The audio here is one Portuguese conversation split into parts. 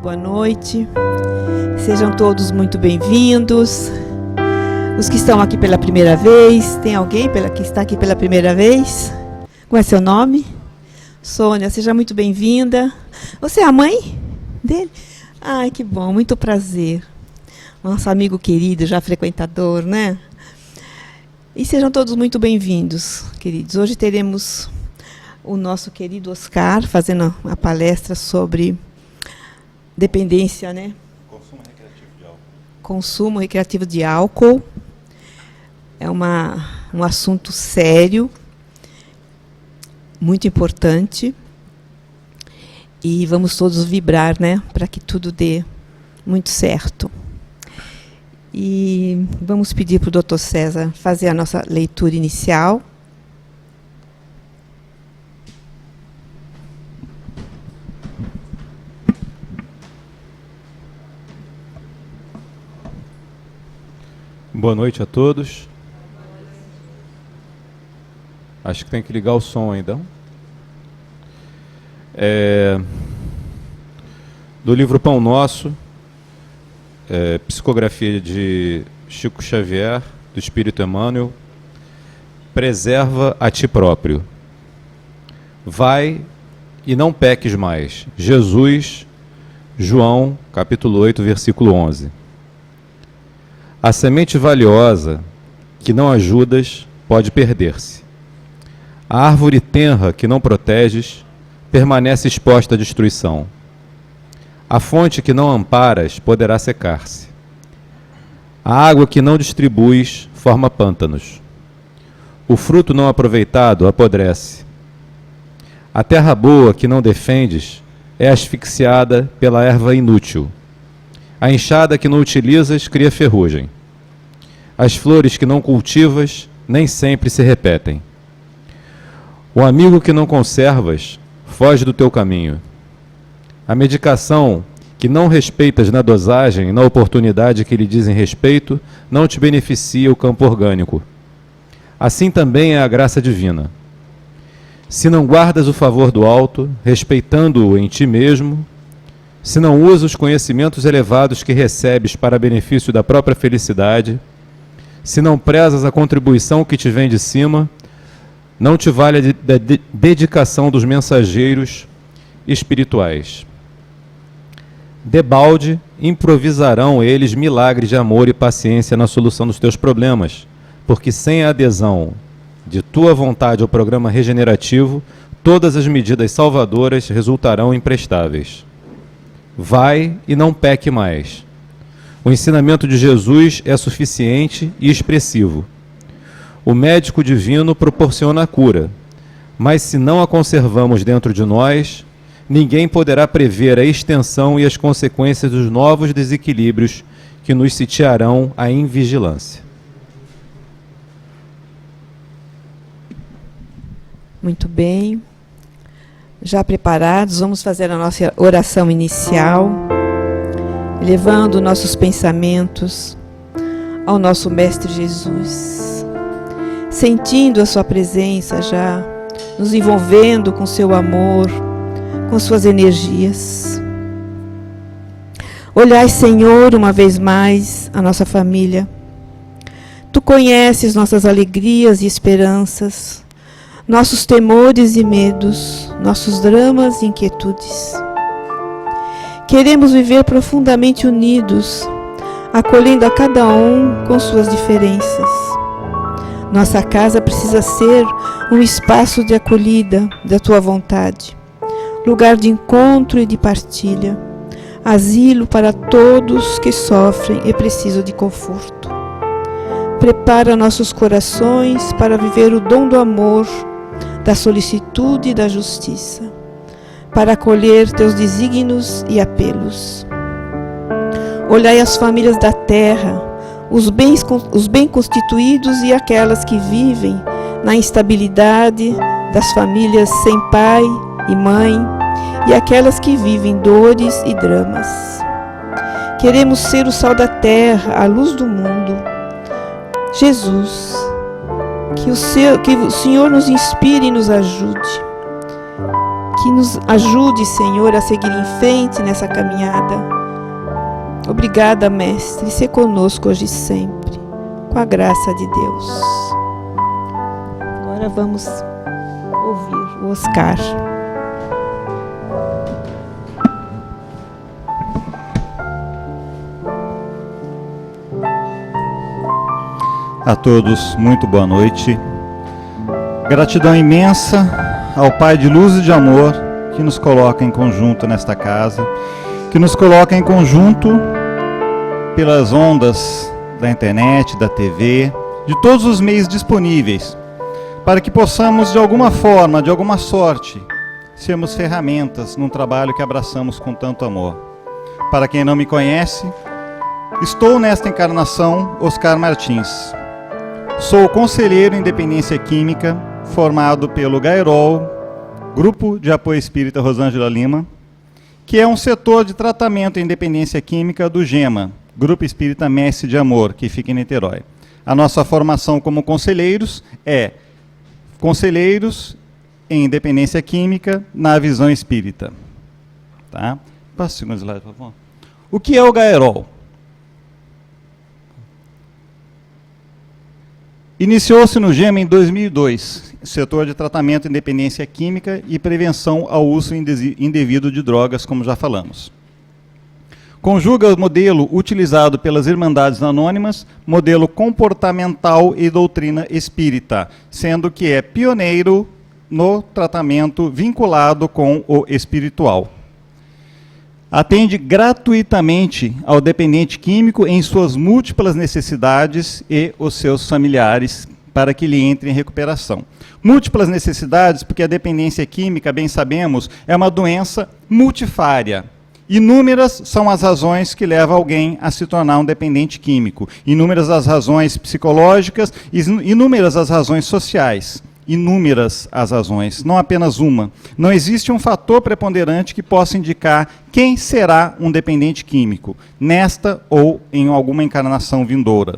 Boa noite. Sejam todos muito bem-vindos. Os que estão aqui pela primeira vez, tem alguém que está aqui pela primeira vez? Qual é seu nome? Sônia, seja muito bem-vinda. Você é a mãe dele? Ai, que bom, muito prazer. Nosso amigo querido, já frequentador, né? E sejam todos muito bem-vindos, queridos. Hoje teremos o nosso querido Oscar fazendo a palestra sobre dependência, né? Consumo recreativo de álcool. Consumo recreativo de álcool. É um assunto sério, muito importante. E vamos todos vibrar, né? Para que tudo dê muito certo. E vamos pedir para o Dr. César fazer a nossa leitura inicial. Boa noite a todos. Acho que tem que ligar o som ainda. Do livro Pão Nosso, psicografia de Chico Xavier, do Espírito Emmanuel. Preserva a ti próprio. Vai e não peques mais. Jesus, João, capítulo 8, versículo 11. A semente valiosa que não ajudas pode perder-se. A árvore tenra que não proteges permanece exposta à destruição. A fonte que não amparas poderá secar-se. A água que não distribuis forma pântanos. O fruto não aproveitado apodrece. A terra boa que não defendes é asfixiada pela erva inútil. A enxada que não utilizas cria ferrugem. As flores que não cultivas nem sempre se repetem. O amigo que não conservas foge do teu caminho. A medicação que não respeitas na dosagem e na oportunidade que lhe dizem respeito não te beneficia o campo orgânico. Assim também é a graça divina. Se não guardas o favor do alto, respeitando-o em ti mesmo, se não usas os conhecimentos elevados que recebes para benefício da própria felicidade, se não prezas a contribuição que te vem de cima, não te vale a dedicação dos mensageiros espirituais. Debalde improvisarão eles milagres de amor e paciência na solução dos teus problemas, porque sem a adesão de tua vontade ao programa regenerativo, todas as medidas salvadoras resultarão imprestáveis. Vai e não peque mais. O ensinamento de Jesus é suficiente e expressivo. O médico divino proporciona a cura, mas se não a conservamos dentro de nós, ninguém poderá prever a extensão e as consequências dos novos desequilíbrios que nos sitiarão a invigilância. Muito bem. Já preparados, vamos fazer a nossa oração inicial, elevando nossos pensamentos ao nosso Mestre Jesus, sentindo a sua presença já, nos envolvendo com seu amor, com suas energias. Olhai, Senhor, uma vez mais a nossa família. Tu conheces nossas alegrias e esperanças, nossos temores e medos, nossos dramas e inquietudes. Queremos viver profundamente unidos, acolhendo a cada um com suas diferenças. Nossa casa precisa ser um espaço de acolhida da tua vontade, lugar de encontro e de partilha, asilo para todos que sofrem e precisam de conforto. Prepara nossos corações para viver o dom do amor, da solicitude e da justiça, para acolher teus desígnios e apelos. Olhai as famílias da terra, os bem constituídos e aquelas que vivem na instabilidade, das famílias sem pai e mãe, e aquelas que vivem dores e dramas. Queremos ser o sal da terra, a luz do mundo. Jesus, que o Senhor nos inspire e nos ajude. que nos ajude, Senhor, a seguir em frente nessa caminhada. Obrigada, Mestre, ser conosco hoje e sempre, com a graça de Deus. Agora vamos ouvir o Oscar. A todos, muito boa noite. Gratidão imensa ao Pai de luz e de amor que nos coloca em conjunto nesta casa, que nos coloca em conjunto pelas ondas da internet, da TV, de todos os meios disponíveis, para que possamos de alguma forma, de alguma sorte, sermos ferramentas num trabalho que abraçamos com tanto amor. Para quem não me conhece, estou nesta encarnação Oscar Martins. Sou conselheiro em dependência química, formado pelo GAEROL, Grupo de Apoio Espírita Rosângela Lima, que é um setor de tratamento em dependência química do GEMA, Grupo Espírita Mestre de Amor, que fica em Niterói. A nossa formação como conselheiros é conselheiros em dependência química na visão espírita. Tá? Passa o segundo slide, por favor. O que é o GAEROL? Iniciou-se no GEMA em 2002, setor de tratamento em dependência química e prevenção ao uso indevido de drogas, como já falamos. Conjuga o modelo utilizado pelas Irmandades Anônimas, modelo comportamental e doutrina espírita, sendo que é pioneiro no tratamento vinculado com o espiritual. Atende gratuitamente ao dependente químico em suas múltiplas necessidades e os seus familiares para que ele entre em recuperação. Múltiplas necessidades porque a dependência química, bem sabemos, é uma doença multifária. Inúmeras são as razões que levam alguém a se tornar um dependente químico. Inúmeras as razões psicológicas, inúmeras as razões sociais. Inúmeras as razões, não apenas uma. Não existe um fator preponderante que possa indicar quem será um dependente químico, nesta ou em alguma encarnação vindoura.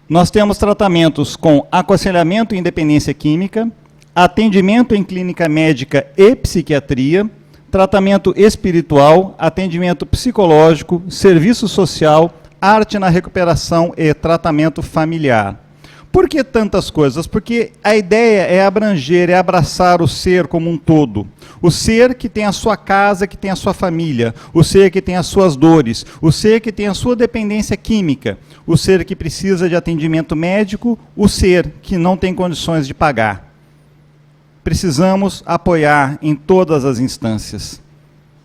Nós temos tratamentos com aconselhamento em dependência química, atendimento em clínica médica e psiquiatria, tratamento espiritual, atendimento psicológico, serviço social, arte na recuperação e tratamento familiar. Por que tantas coisas? Porque a ideia é abranger, é abraçar o ser como um todo. O ser que tem a sua casa, que tem a sua família. O ser que tem as suas dores. O ser que tem a sua dependência química. O ser que precisa de atendimento médico. O ser que não tem condições de pagar. Precisamos apoiar em todas as instâncias.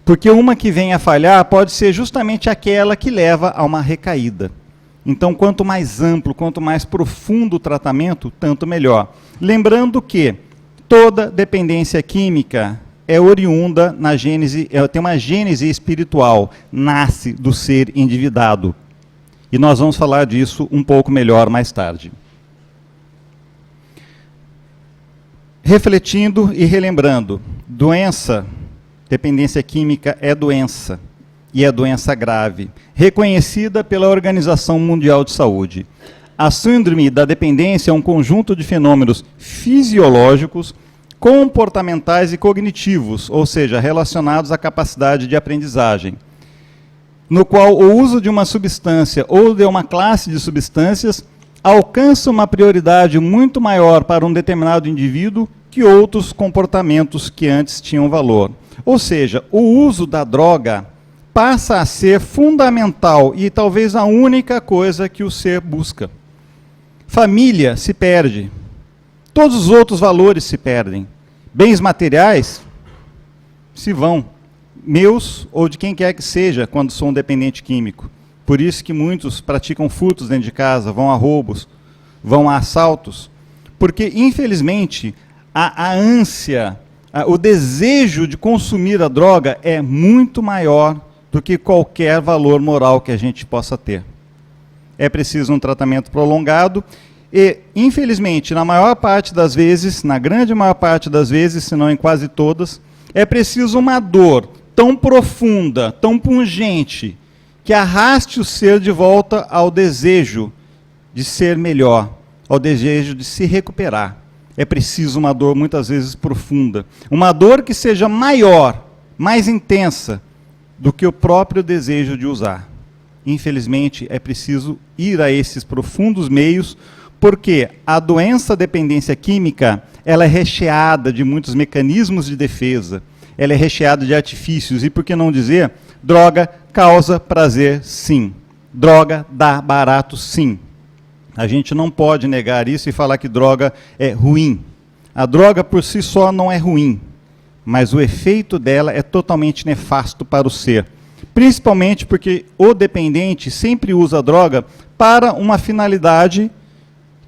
Porque uma que vem a falhar pode ser justamente aquela que leva a uma recaída. Então, quanto mais amplo, quanto mais profundo o tratamento, tanto melhor. Lembrando que toda dependência química é oriunda na gênese, tem uma gênese espiritual, nasce do ser endividado. E nós vamos falar disso um pouco melhor mais tarde. Refletindo e relembrando, doença, dependência química é doença. E é doença grave, reconhecida pela Organização Mundial de Saúde. A síndrome da dependência é um conjunto de fenômenos fisiológicos, comportamentais e cognitivos, ou seja, relacionados à capacidade de aprendizagem, no qual o uso de uma substância ou de uma classe de substâncias alcança uma prioridade muito maior para um determinado indivíduo que outros comportamentos que antes tinham valor. Ou seja, o uso da droga passa a ser fundamental e talvez a única coisa que o ser busca. Família se perde. Todos os outros valores se perdem. Bens materiais se vão. Meus ou de quem quer que seja, quando sou um dependente químico. Por isso que muitos praticam furtos dentro de casa, vão a roubos, vão a assaltos. Porque, infelizmente, a ânsia, o desejo de consumir a droga é muito maior do que qualquer valor moral que a gente possa ter. É preciso um tratamento prolongado e, infelizmente, na maior parte das vezes, na grande maior parte das vezes, se não em quase todas, é preciso uma dor tão profunda, tão pungente, que arraste o ser de volta ao desejo de ser melhor, ao desejo de se recuperar. é preciso uma dor muitas vezes profunda. Uma dor que seja maior, mais intensa do que o próprio desejo de usar. Infelizmente, é preciso ir a esses profundos meios, porque a doença dependência química, ela é recheada de muitos mecanismos de defesa, ela é recheada de artifícios, e por que não dizer, droga causa prazer sim, droga dá barato sim. A gente não pode negar isso e falar que droga é ruim. A droga por si só não é ruim, mas o efeito dela é totalmente nefasto para o ser. Principalmente porque o dependente sempre usa a droga para uma finalidade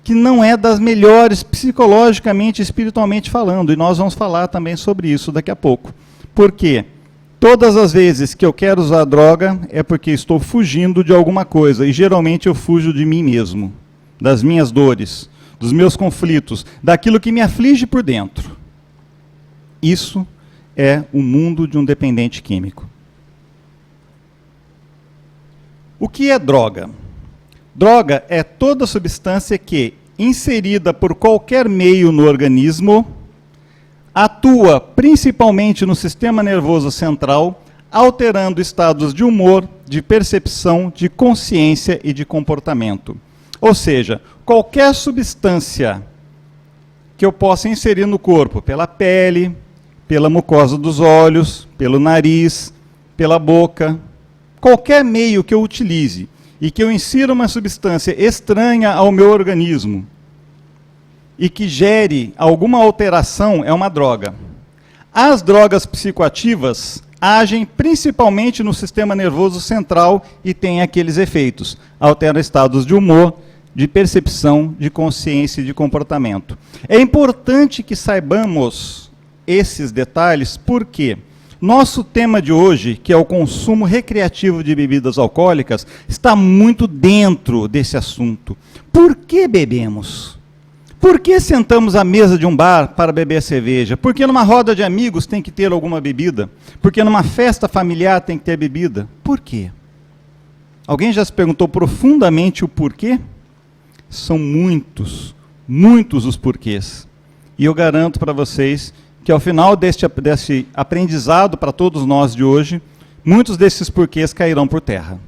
que não é das melhores psicologicamente e espiritualmente falando. E nós vamos falar também sobre isso daqui a pouco. Por quê? Todas as vezes que eu quero usar droga é porque estou fugindo de alguma coisa. E geralmente eu fujo de mim mesmo, das minhas dores, dos meus conflitos, daquilo que me aflige por dentro. Isso é o mundo de um dependente químico. O que é droga? Droga é toda substância que, inserida por qualquer meio no organismo, atua principalmente no sistema nervoso central, alterando estados de humor, de percepção, de consciência e de comportamento. Ou seja, qualquer substância que eu possa inserir no corpo, pela pele, pela mucosa dos olhos, pelo nariz, pela boca, qualquer meio que eu utilize e que eu insira uma substância estranha ao meu organismo e que gere alguma alteração, é uma droga. As drogas psicoativas agem principalmente no sistema nervoso central e têm aqueles efeitos. Alteram estados de humor, de percepção, de consciência e de comportamento. É importante que saibamos esses detalhes, porque nosso tema de hoje, que é o consumo recreativo de bebidas alcoólicas, está muito dentro desse assunto. Por que bebemos? Por que sentamos à mesa de um bar para beber cerveja? Por que numa roda de amigos tem que ter alguma bebida? Por que numa festa familiar tem que ter bebida? Por quê? Alguém já se perguntou profundamente o porquê? São muitos, muitos os porquês. E eu garanto para vocês que ao final desse aprendizado para todos nós de hoje, muitos desses porquês cairão por terra.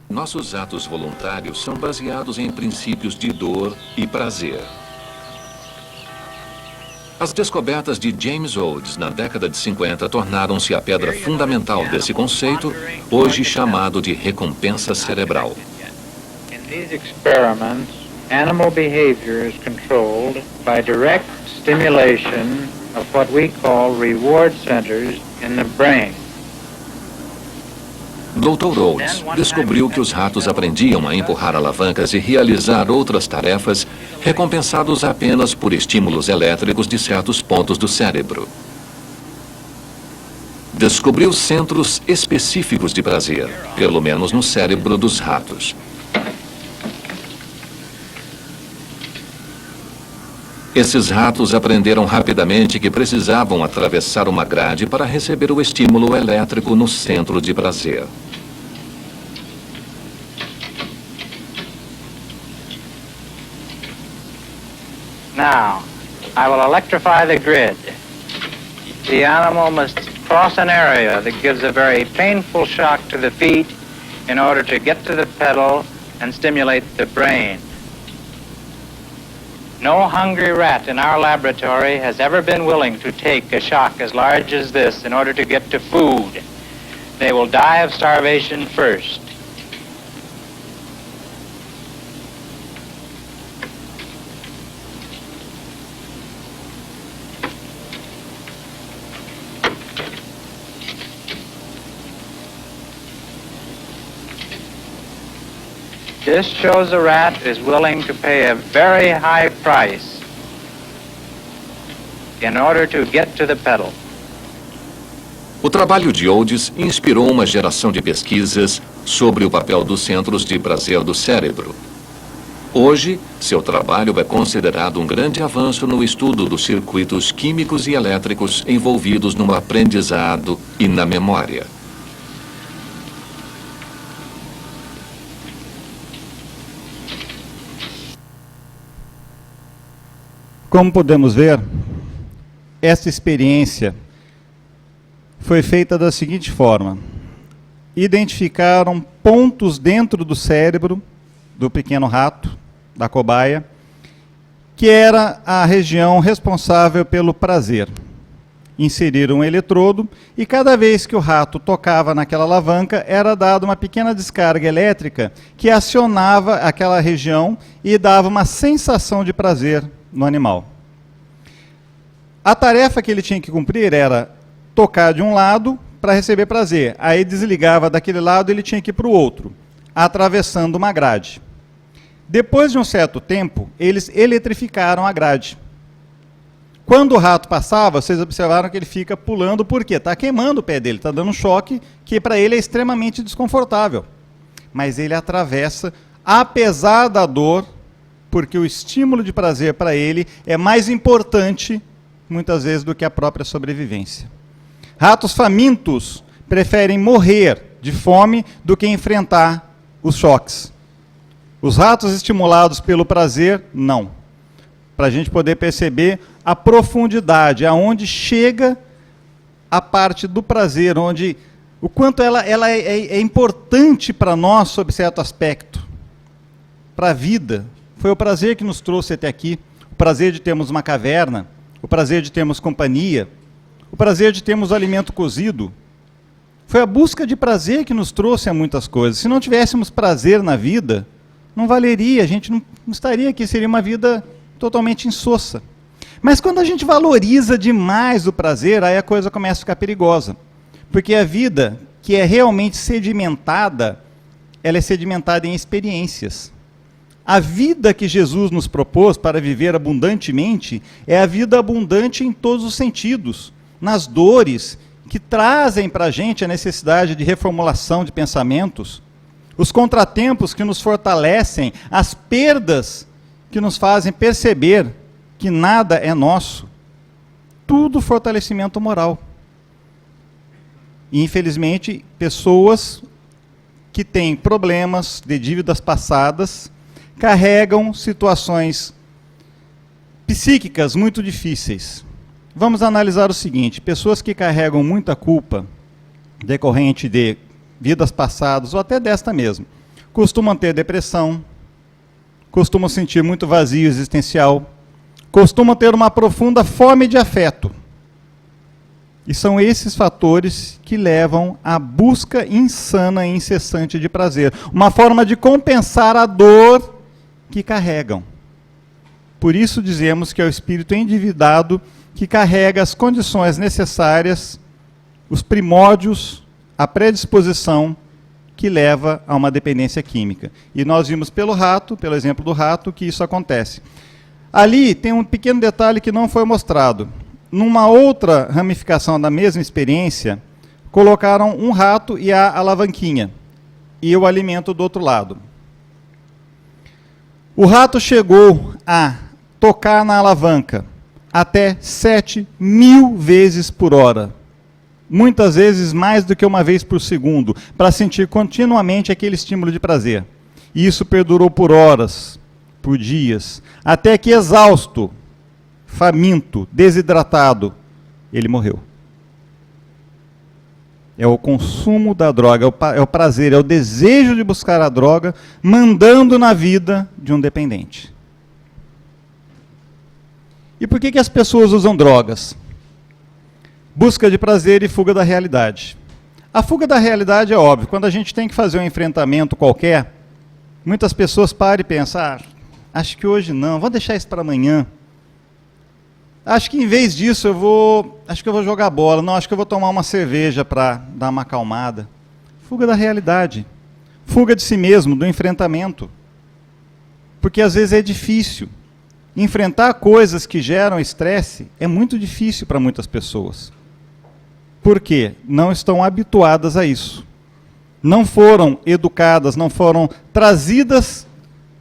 Nossos atos voluntários são baseados em princípios de dor e prazer. As descobertas de James Rhodes na década de 50 tornaram-se a pedra fundamental desse conceito, hoje chamado de recompensa cerebral. In these experiments, animal behavior is controlled by direct stimulation of what we call reward centers in the brain. Dr. Rhodes descobriu que os ratos aprendiam a empurrar alavancas e realizar outras tarefas, recompensados apenas por estímulos elétricos de certos pontos do cérebro. Descobriu centros específicos de prazer, pelo menos no cérebro dos ratos. Esses ratos aprenderam rapidamente que precisavam atravessar uma grade para receber o estímulo elétrico no centro de prazer. Now, I will electrify the grid. The animal must cross an area that gives a very painful shock to the feet in order to get to the pedal and stimulate the brain. No hungry rat in our laboratory has ever been willing to take a shock as large as this in order to get to food. They will die of starvation first. This shows a rat is willing to pay a very high price in order to get to the pedal. O trabalho de Rhodes inspirou uma geração de pesquisas sobre o papel dos centros de prazer do cérebro. Hoje, seu trabalho é considerado um grande avanço no estudo dos circuitos químicos e elétricos envolvidos no aprendizado e na memória. Como podemos ver, essa experiência foi feita da seguinte forma: identificaram pontos dentro do cérebro do pequeno rato, da cobaia, que era a região responsável pelo prazer. Inseriram um eletrodo e cada vez que o rato tocava naquela alavanca, era dada uma pequena descarga elétrica que acionava aquela região e dava uma sensação de prazer no animal. A tarefa que ele tinha que cumprir era tocar de um lado para receber prazer. Aí desligava daquele lado e ele tinha que ir para o outro, atravessando uma grade. Depois de um certo tempo, eles eletrificaram a grade. Quando o rato passava, vocês observaram que ele fica pulando, por quê? Está queimando o pé dele, está dando um choque que para ele é extremamente desconfortável. Mas ele atravessa, apesar da dor, porque o estímulo de prazer para ele é mais importante, muitas vezes, do que a própria sobrevivência. Ratos famintos preferem morrer de fome do que enfrentar os choques. Os ratos estimulados pelo prazer, não. Para a gente poder perceber a profundidade, aonde chega a parte do prazer, onde o quanto ela é importante para nós sob certo aspecto, para a vida. Foi o prazer que nos trouxe até aqui, o prazer de termos uma caverna, o prazer de termos companhia, o prazer de termos alimento cozido. Foi a busca de prazer que nos trouxe a muitas coisas. Se não tivéssemos prazer na vida, não valeria, a gente não estaria aqui, seria uma vida totalmente insossa. Mas quando a gente valoriza demais o prazer, aí a coisa começa a ficar perigosa. Porque a vida que é realmente sedimentada, ela é sedimentada em experiências. A vida que Jesus nos propôs para viver abundantemente é a vida abundante em todos os sentidos, nas dores que trazem para a gente a necessidade de reformulação de pensamentos, os contratempos que nos fortalecem, as perdas que nos fazem perceber que nada é nosso, tudo fortalecimento moral. E, infelizmente, pessoas que têm problemas de dívidas passadas carregam situações psíquicas muito difíceis. Vamos analisar o seguinte: pessoas que carregam muita culpa decorrente de vidas passadas, ou até desta mesmo, costumam ter depressão, costumam sentir muito vazio existencial, costumam ter uma profunda fome de afeto. E são esses fatores que levam à busca insana e incessante de prazer. Uma forma de compensar a dor que carregam. Por isso dizemos que é o espírito endividado que carrega as condições necessárias, os primórdios, a predisposição que leva a uma dependência química. E nós vimos pelo exemplo do rato, que isso acontece. Ali tem um pequeno detalhe que não foi mostrado. Numa outra ramificação da mesma experiência, colocaram um rato e a alavanquinha, e o alimento do outro lado. O rato chegou a tocar na alavanca até 7.000 vezes por hora. Muitas vezes mais do que uma vez por segundo, para sentir continuamente aquele estímulo de prazer. E isso perdurou por horas, por dias, até que exausto, faminto, desidratado, ele morreu. É o consumo da droga, é o prazer, é o desejo de buscar a droga, mandando na vida de um dependente. E por que as pessoas usam drogas? Busca de prazer e fuga da realidade. A fuga da realidade é óbvio. Quando a gente tem que fazer um enfrentamento qualquer, muitas pessoas param e pensam, acho que hoje não, vou deixar isso para amanhã. Acho que em vez disso eu vou jogar bola. Não, acho que eu vou tomar uma cerveja para dar uma acalmada. Fuga da realidade. Fuga de si mesmo, do enfrentamento. Porque às vezes é difícil. Enfrentar coisas que geram estresse é muito difícil para muitas pessoas. Por quê? Não estão habituadas a isso. Não foram educadas, não foram trazidas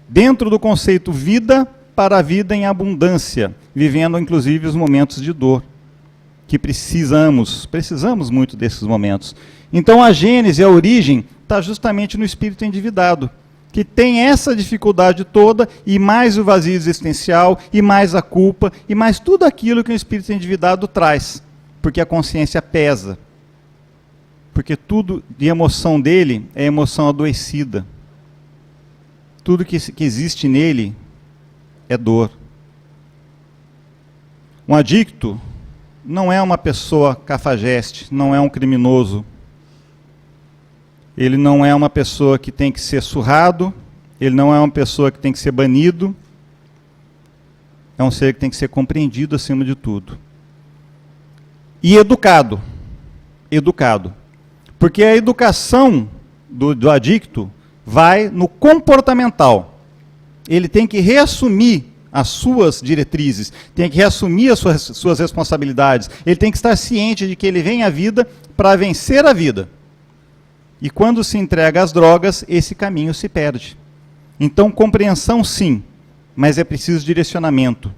dentro do conceito vida para a vida em abundância, vivendo inclusive os momentos de dor, que precisamos muito desses momentos. Então a gênese, a origem, está justamente no espírito endividado, que tem essa dificuldade toda, e mais o vazio existencial, e mais a culpa, e mais tudo aquilo que o espírito endividado traz, porque a consciência pesa. Porque tudo de emoção dele é emoção adoecida. Tudo que existe nele é dor. Um adicto não é uma pessoa cafajeste, não é um criminoso. Ele não é uma pessoa que tem que ser surrado, ele não é uma pessoa que tem que ser banido. É um ser que tem que ser compreendido acima de tudo. E educado. Educado. Porque a educação do adicto vai no comportamental. Ele tem que reassumir as suas diretrizes, tem que reassumir as suas responsabilidades. Ele tem que estar ciente de que ele vem à vida para vencer a vida. E quando se entrega às drogas, esse caminho se perde. Então, compreensão sim, mas é preciso direcionamento.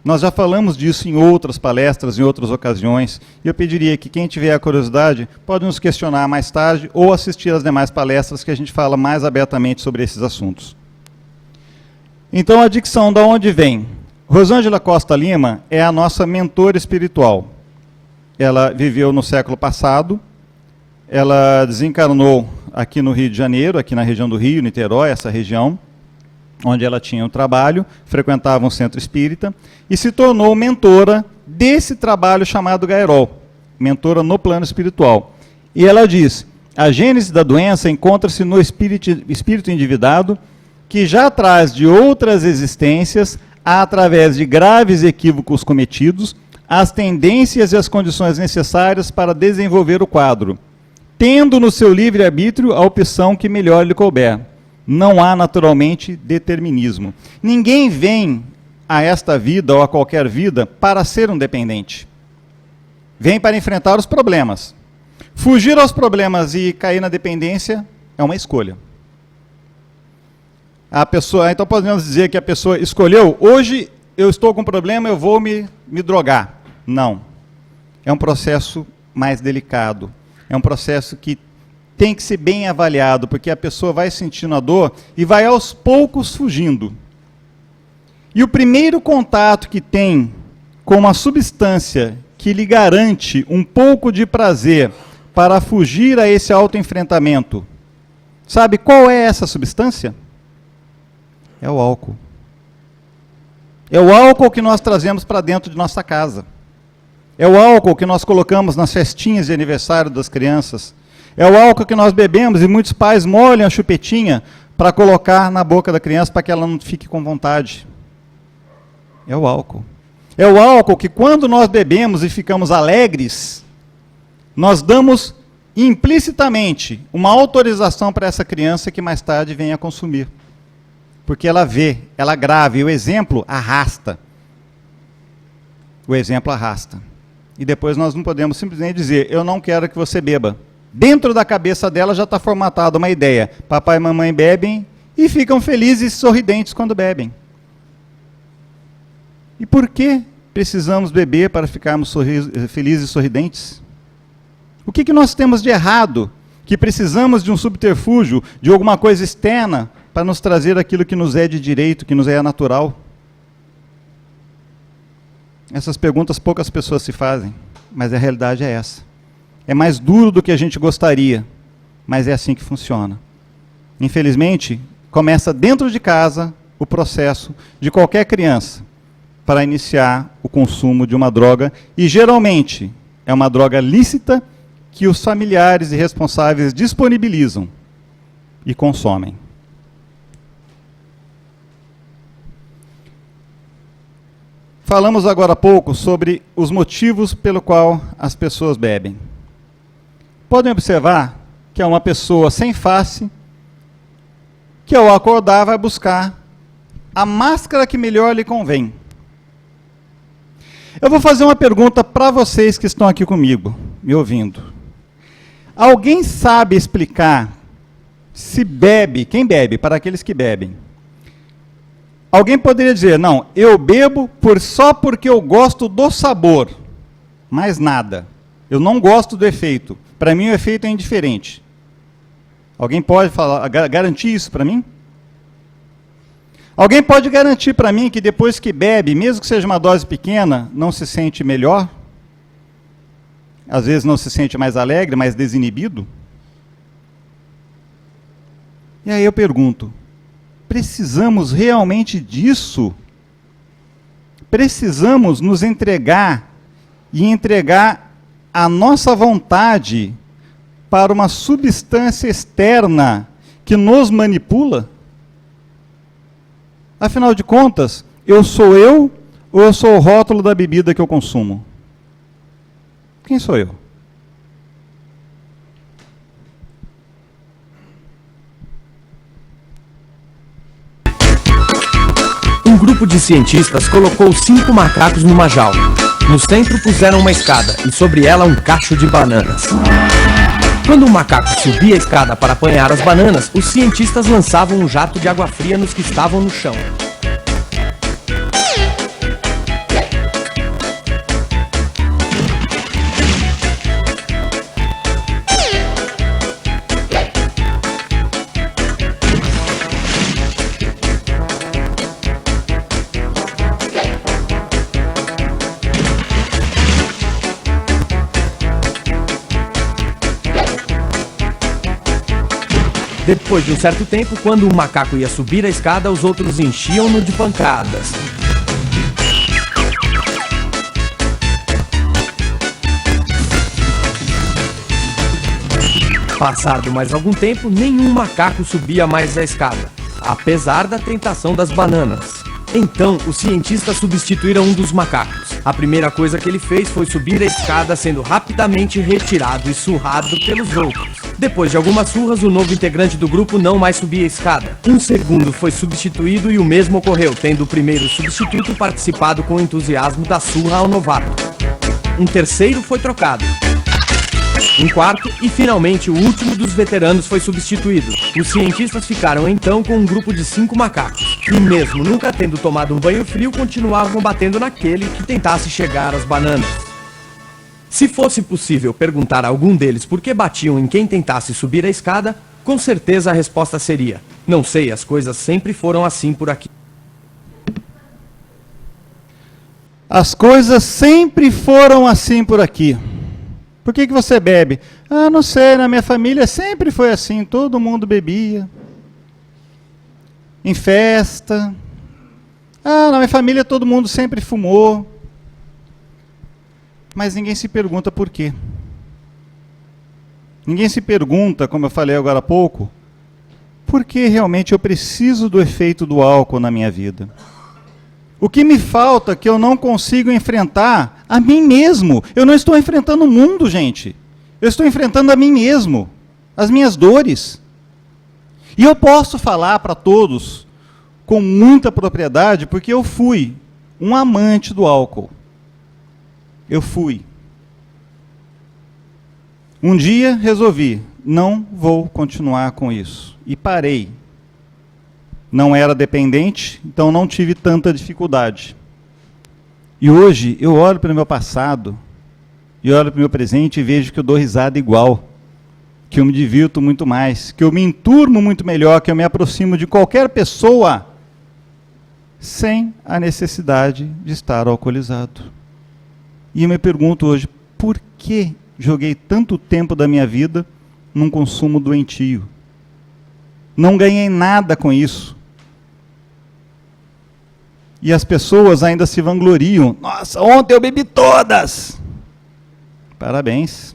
Nós já falamos disso em outras palestras, em outras ocasiões, e eu pediria que quem tiver a curiosidade pode nos questionar mais tarde ou assistir às demais palestras que a gente fala mais abertamente sobre esses assuntos. Então, a adicção, da onde vem? Rosângela Costa Lima é a nossa mentora espiritual. Ela viveu no século passado, ela desencarnou aqui no Rio de Janeiro, aqui na região do Rio, Niterói, essa região, onde ela tinha um trabalho, frequentava um centro espírita, e se tornou mentora desse trabalho chamado Gaerol, mentora no plano espiritual. E ela diz, a gênese da doença encontra-se no espírito endividado, que já traz de outras existências, através de graves equívocos cometidos, as tendências e as condições necessárias para desenvolver o quadro, tendo no seu livre-arbítrio a opção que melhor lhe couber. Não há, naturalmente, determinismo. Ninguém vem a esta vida ou a qualquer vida para ser um dependente. Vem para enfrentar os problemas. Fugir aos problemas e cair na dependência é uma escolha. A pessoa, então podemos dizer que a pessoa escolheu, hoje eu estou com problema, eu vou me drogar. Não. É um processo mais delicado. É um processo que tem que ser bem avaliado, porque a pessoa vai sentindo a dor e vai aos poucos fugindo. E o primeiro contato que tem com uma substância que lhe garante um pouco de prazer para fugir a esse autoenfrentamento, sabe qual é essa substância? É o álcool. É o álcool que nós trazemos para dentro de nossa casa. É o álcool que nós colocamos nas festinhas de aniversário das crianças. É o álcool que nós bebemos e muitos pais molham a chupetinha para colocar na boca da criança para que ela não fique com vontade. É o álcool. É o álcool que quando nós bebemos e ficamos alegres, nós damos implicitamente uma autorização para essa criança que mais tarde venha a consumir. Porque ela vê, ela grava, e o exemplo arrasta. O exemplo arrasta. E depois nós não podemos simplesmente dizer, eu não quero que você beba. Dentro da cabeça dela já está formatada uma ideia. Papai e mamãe bebem e ficam felizes e sorridentes quando bebem. E por que precisamos beber para ficarmos felizes e sorridentes? O que nós temos de errado? Que precisamos de um subterfúgio, de alguma coisa externa, para nos trazer aquilo que nos é de direito, que nos é natural? Essas perguntas poucas pessoas se fazem, mas a realidade é essa. É mais duro do que a gente gostaria, mas é assim que funciona. Infelizmente, começa dentro de casa o processo de qualquer criança para iniciar o consumo de uma droga, e geralmente é uma droga lícita que os familiares e responsáveis disponibilizam e consomem. Falamos agora há pouco sobre os motivos pelo qual as pessoas bebem. Podem observar que é uma pessoa sem face, que ao acordar vai buscar a máscara que melhor lhe convém. Eu vou fazer uma pergunta para vocês que estão aqui comigo, me ouvindo. Alguém sabe explicar se bebe, quem bebe, para aqueles que bebem? Alguém poderia dizer, não, eu bebo só porque eu gosto do sabor, mais nada. Eu não gosto do efeito. Para mim o efeito é indiferente. Alguém pode falar, garantir isso para mim? Alguém pode garantir para mim que depois que bebe, mesmo que seja uma dose pequena, não se sente melhor? Às vezes não se sente mais alegre, mais desinibido? E aí eu pergunto, precisamos realmente disso? Precisamos nos entregar e entregar a nossa vontade para uma substância externa que nos manipula? Afinal de contas, eu sou eu ou eu sou o rótulo da bebida que eu consumo? Quem sou eu? Um grupo de cientistas colocou 5 macacos numa jaula. No centro puseram uma escada e sobre ela um cacho de bananas. Quando o macaco subia a escada para apanhar as bananas, os cientistas lançavam um jato de água fria nos que estavam no chão. Depois de um certo tempo, quando o macaco ia subir a escada, os outros enchiam-no de pancadas. Passado mais algum tempo, nenhum macaco subia mais a escada, apesar da tentação das bananas. Então, os cientistas substituíram um dos macacos. A primeira coisa que ele fez foi subir a escada, sendo rapidamente retirado e surrado pelos outros. Depois de algumas surras, o novo integrante do grupo não mais subia a escada. Um segundo foi substituído e o mesmo ocorreu, tendo o primeiro substituto participado com entusiasmo da surra ao novato. Um terceiro foi trocado. Um quarto e, finalmente, o último dos veteranos foi substituído. Os cientistas ficaram então com um grupo de 5 macacos. E mesmo nunca tendo tomado um banho frio, continuavam batendo naquele que tentasse chegar às bananas. Se fosse possível perguntar a algum deles por que batiam em quem tentasse subir a escada, com certeza a resposta seria: não sei, as coisas sempre foram assim por aqui. As coisas sempre foram assim por aqui. Por que você bebe? Ah, não sei, na minha família sempre foi assim, todo mundo bebia. Em festa. Ah, na minha família todo mundo sempre fumou. Mas ninguém se pergunta por quê. Ninguém se pergunta, como eu falei agora há pouco, por que realmente eu preciso do efeito do álcool na minha vida. O que me falta que eu não consigo enfrentar a mim mesmo. Eu não estou enfrentando o mundo, gente. Eu estou enfrentando a mim mesmo, as minhas dores. E eu posso falar para todos com muita propriedade, porque eu fui um amante do álcool. Eu fui. Um dia resolvi, não vou continuar com isso. E parei. Não era dependente, então não tive tanta dificuldade. E hoje eu olho para o meu passado, e olho para o meu presente e vejo que eu dou risada igual, que eu me divirto muito mais, que eu me enturmo muito melhor, que eu me aproximo de qualquer pessoa, sem a necessidade de estar alcoolizado. E eu me pergunto hoje, por que joguei tanto tempo da minha vida num consumo doentio? Não ganhei nada com isso. E as pessoas ainda se vangloriam. Nossa, ontem eu bebi todas. Parabéns.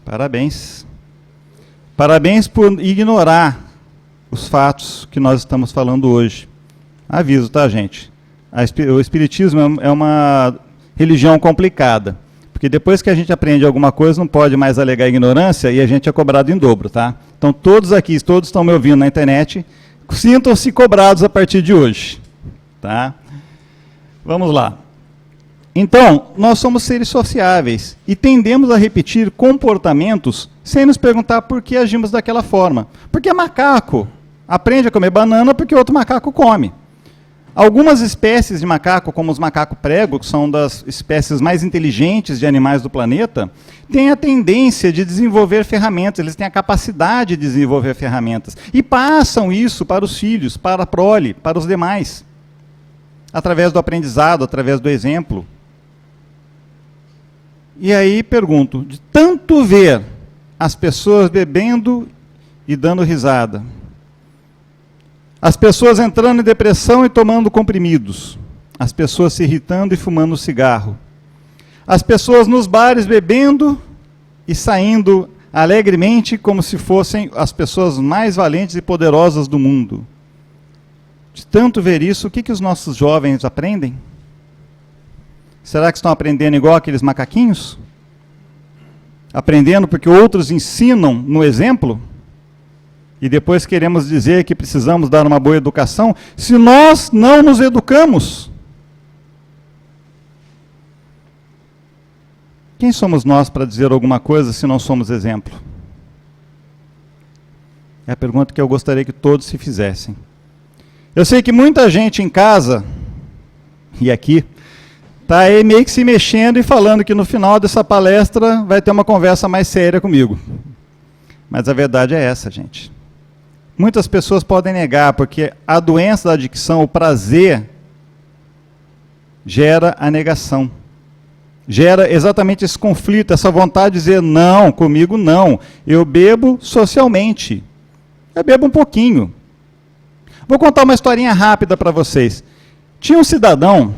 Parabéns. Parabéns por ignorar os fatos que nós estamos falando hoje. Aviso, tá, gente? O Espiritismo é uma religião complicada. Porque depois que a gente aprende alguma coisa, não pode mais alegar ignorância e a gente é cobrado em dobro, tá? Então todos aqui, todos estão me ouvindo na internet, sintam-se cobrados a partir de hoje. Tá? Vamos lá. Então, nós somos seres sociáveis e tendemos a repetir comportamentos sem nos perguntar por que agimos daquela forma. Porque macaco aprende a comer banana porque outro macaco come. Algumas espécies de macaco, como os macacos prego, que são das espécies mais inteligentes de animais do planeta, têm a tendência de desenvolver ferramentas, eles têm a capacidade de desenvolver ferramentas. E passam isso para os filhos, para a prole, para os demais, através do aprendizado, através do exemplo. E aí pergunto, de tanto ver as pessoas bebendo e dando risada, as pessoas entrando em depressão e tomando comprimidos, as pessoas se irritando e fumando cigarro, as pessoas nos bares bebendo e saindo alegremente como se fossem as pessoas mais valentes e poderosas do mundo. De tanto ver isso, o que os nossos jovens aprendem? Será que estão aprendendo igual aqueles macaquinhos? Aprendendo porque outros ensinam no exemplo? E depois queremos dizer que precisamos dar uma boa educação, se nós não nos educamos. Quem somos nós para dizer alguma coisa se não somos exemplo? É a pergunta que eu gostaria que todos se fizessem. Eu sei que muita gente em casa, e aqui, está aí meio que se mexendo e falando que no final dessa palestra vai ter uma conversa mais séria comigo. Mas a verdade é essa, gente. Muitas pessoas podem negar, porque a doença da adicção, o prazer, gera a negação. Gera exatamente esse conflito, essa vontade de dizer, não, comigo não. Eu bebo socialmente. Eu bebo um pouquinho. Vou contar uma historinha rápida para vocês. Tinha um cidadão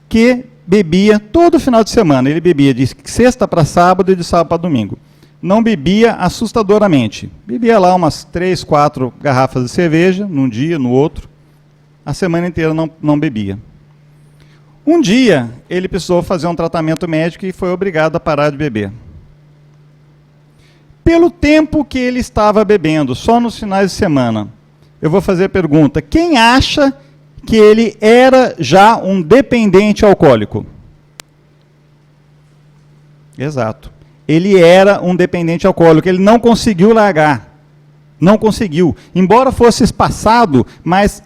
que bebia todo final de semana. Ele bebia de sexta para sábado e de sábado para domingo. Não bebia assustadoramente. Bebia lá umas 3, 4 garrafas de cerveja, num dia, no outro. A semana inteira não bebia. Um dia, ele precisou fazer um tratamento médico e foi obrigado a parar de beber. Pelo tempo que ele estava bebendo, só nos finais de semana, eu vou fazer a pergunta, quem acha que ele era já um dependente alcoólico? Exato. Ele era um dependente alcoólico, ele não conseguiu largar. Não conseguiu. Embora fosse espaçado, mas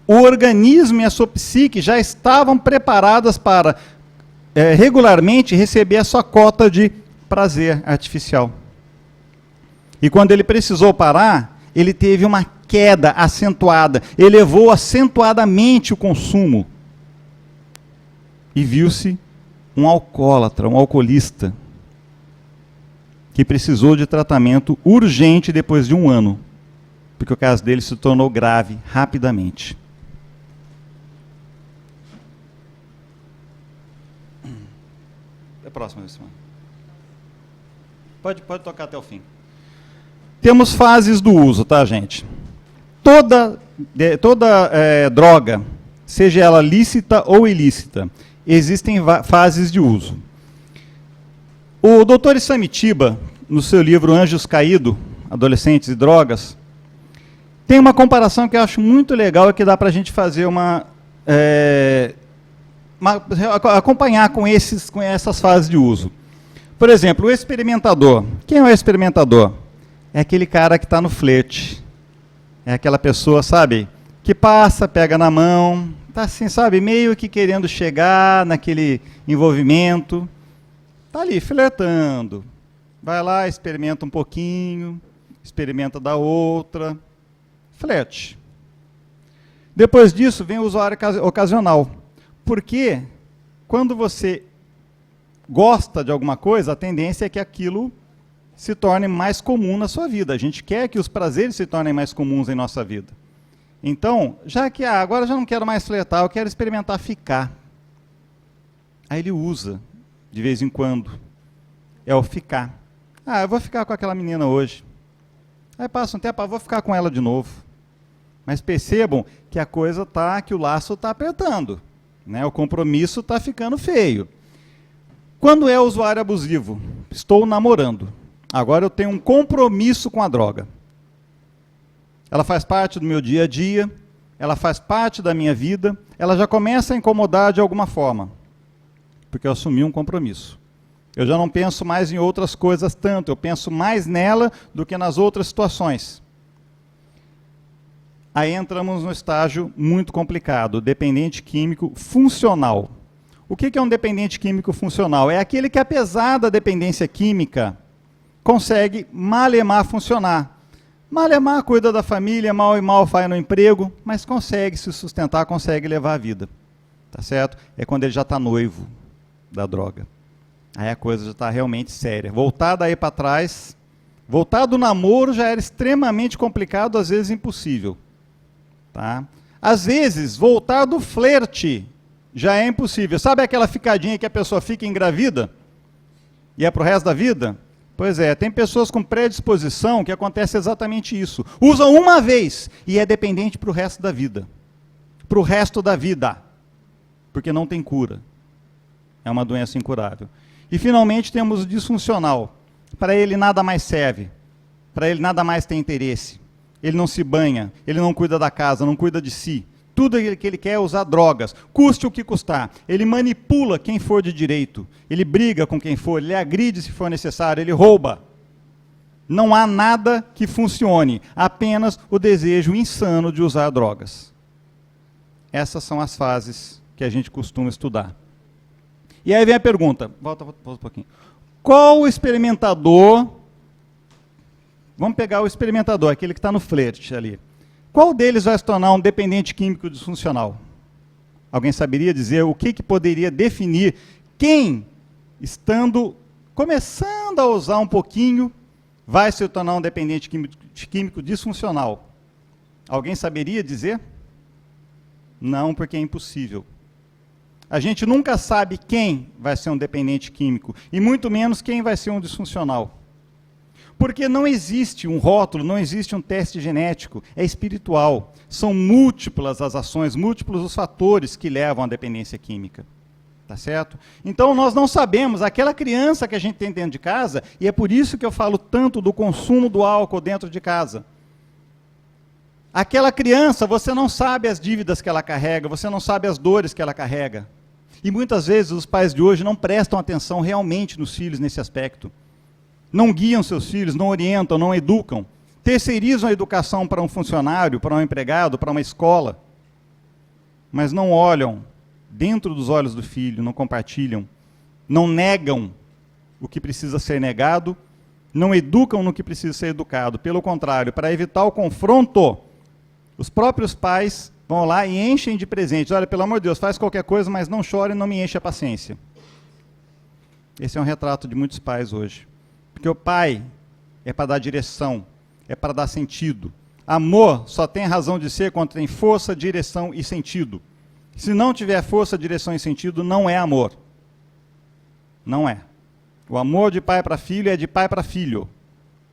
o organismo e a sua psique já estavam preparadas para regularmente receber a sua cota de prazer artificial. E quando ele precisou parar, ele teve uma queda acentuada, elevou acentuadamente o consumo. E viu-se um alcoólatra, um alcoolista, que precisou de tratamento urgente depois de 1 ano, porque o caso dele se tornou grave rapidamente. É a próxima, semana. Pode tocar até o fim. Temos fases do uso, tá, gente? Toda droga, seja ela lícita ou ilícita, existem fases de uso. O Dr. Samitiba, no seu livro Anjos Caídos, Adolescentes e Drogas, tem uma comparação que eu acho muito legal e que dá para a gente fazer acompanhar com essas fases de uso. Por exemplo, o experimentador. Quem é o experimentador? É aquele cara que está no flerte. É aquela pessoa, sabe, que passa, pega na mão, está assim, sabe, meio que querendo chegar naquele envolvimento. Está ali, flertando. Vai lá, experimenta um pouquinho, experimenta da outra. Flerte. Depois disso, vem o usuário ocasional. Porque quando você gosta de alguma coisa, a tendência é que aquilo se torne mais comum na sua vida. A gente quer que os prazeres se tornem mais comuns em nossa vida. Então, já que agora já não quero mais flertar, eu quero experimentar ficar. Aí ele usa, de vez em quando, é o ficar. Eu vou ficar com aquela menina hoje. Aí passa um tempo, vou ficar com ela de novo. Mas percebam que a coisa que o laço está apertando, né? O compromisso está ficando feio. Quando é usuário abusivo? Estou namorando. Agora eu tenho um compromisso com a droga. Ela faz parte do meu dia a dia, ela faz parte da minha vida, ela já começa a incomodar de alguma forma, porque eu assumi um compromisso. Eu já não penso mais em outras coisas tanto, eu penso mais nela do que nas outras situações. Aí entramos no estágio muito complicado, dependente químico funcional. O que é um dependente químico funcional? É aquele que, apesar da dependência química, consegue malemar funcionar. Malemar cuida da família, mal e mal faz no emprego, mas consegue se sustentar, consegue levar a vida. Tá certo? É quando ele já está noivo da droga. Aí a coisa já está realmente séria. Voltar daí para trás, voltar do namoro já era extremamente complicado, às vezes impossível. Tá? Às vezes, voltar do flerte já é impossível. Sabe aquela ficadinha que a pessoa fica engravida? E é para o resto da vida? Pois é, tem pessoas com predisposição que acontece exatamente isso. Usam uma vez e é dependente para o resto da vida. Para o resto da vida. Porque não tem cura. É uma doença incurável. E finalmente temos o disfuncional. Para ele nada mais serve. Para ele nada mais tem interesse. Ele não se banha, ele não cuida da casa, não cuida de si. Tudo que ele quer é usar drogas, custe o que custar. Ele manipula quem for de direito, ele briga com quem for, ele agride se for necessário, ele rouba. Não há nada que funcione, apenas o desejo insano de usar drogas. Essas são as fases que a gente costuma estudar. E aí vem a pergunta, volta um pouquinho. Qual o experimentador, vamos pegar o experimentador, aquele que está no flerte ali. Qual deles vai se tornar um dependente químico disfuncional? Alguém saberia dizer o que poderia definir quem, começando a usar um pouquinho, vai se tornar um dependente químico disfuncional? Alguém saberia dizer? Não, porque é impossível. A gente nunca sabe quem vai ser um dependente químico, e muito menos quem vai ser um disfuncional. Porque não existe um rótulo, não existe um teste genético, é espiritual. São múltiplas as ações, múltiplos os fatores que levam à dependência química. Tá certo? Então nós não sabemos, aquela criança que a gente tem dentro de casa, e é por isso que eu falo tanto do consumo do álcool dentro de casa. Aquela criança, você não sabe as dívidas que ela carrega, você não sabe as dores que ela carrega. E muitas vezes os pais de hoje não prestam atenção realmente nos filhos nesse aspecto. Não guiam seus filhos, não orientam, não educam. Terceirizam a educação para um funcionário, para um empregado, para uma escola. Mas não olham dentro dos olhos do filho, não compartilham. Não negam o que precisa ser negado, não educam no que precisa ser educado. Pelo contrário, para evitar o confronto, os próprios pais vão lá e enchem de presentes. Olha, pelo amor de Deus, faz qualquer coisa, mas não chore e não me enche a paciência. Esse é um retrato de muitos pais hoje. Porque o pai é para dar direção, é para dar sentido. Amor só tem razão de ser quando tem força, direção e sentido. Se não tiver força, direção e sentido, não é amor. Não é. O amor de pai para filho é de pai para filho.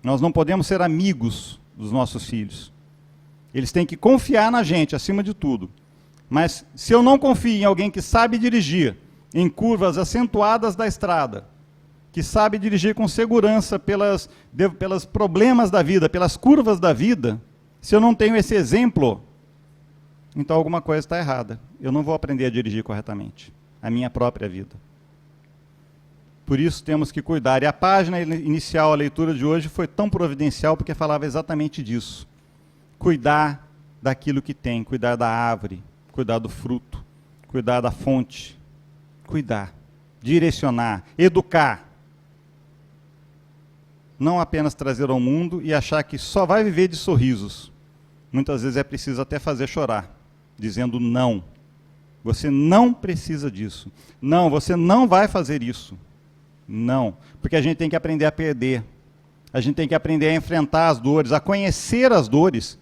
Nós não podemos ser amigos dos nossos filhos. Eles têm que confiar na gente, acima de tudo. Mas se eu não confio em alguém que sabe dirigir em curvas acentuadas da estrada, que sabe dirigir com segurança pelos problemas da vida, pelas curvas da vida, se eu não tenho esse exemplo, então alguma coisa está errada. Eu não vou aprender a dirigir corretamente a minha própria vida. Por isso temos que cuidar. E a página inicial, a leitura de hoje, foi tão providencial porque falava exatamente disso. Cuidar daquilo que tem, cuidar da árvore, cuidar do fruto, cuidar da fonte, cuidar, direcionar, educar. Não apenas trazer ao mundo e achar que só vai viver de sorrisos. Muitas vezes é preciso até fazer chorar, dizendo não. Você não precisa disso. Não, você não vai fazer isso. Não, porque a gente tem que aprender a perder. A gente tem que aprender a enfrentar as dores, a conhecer as dores.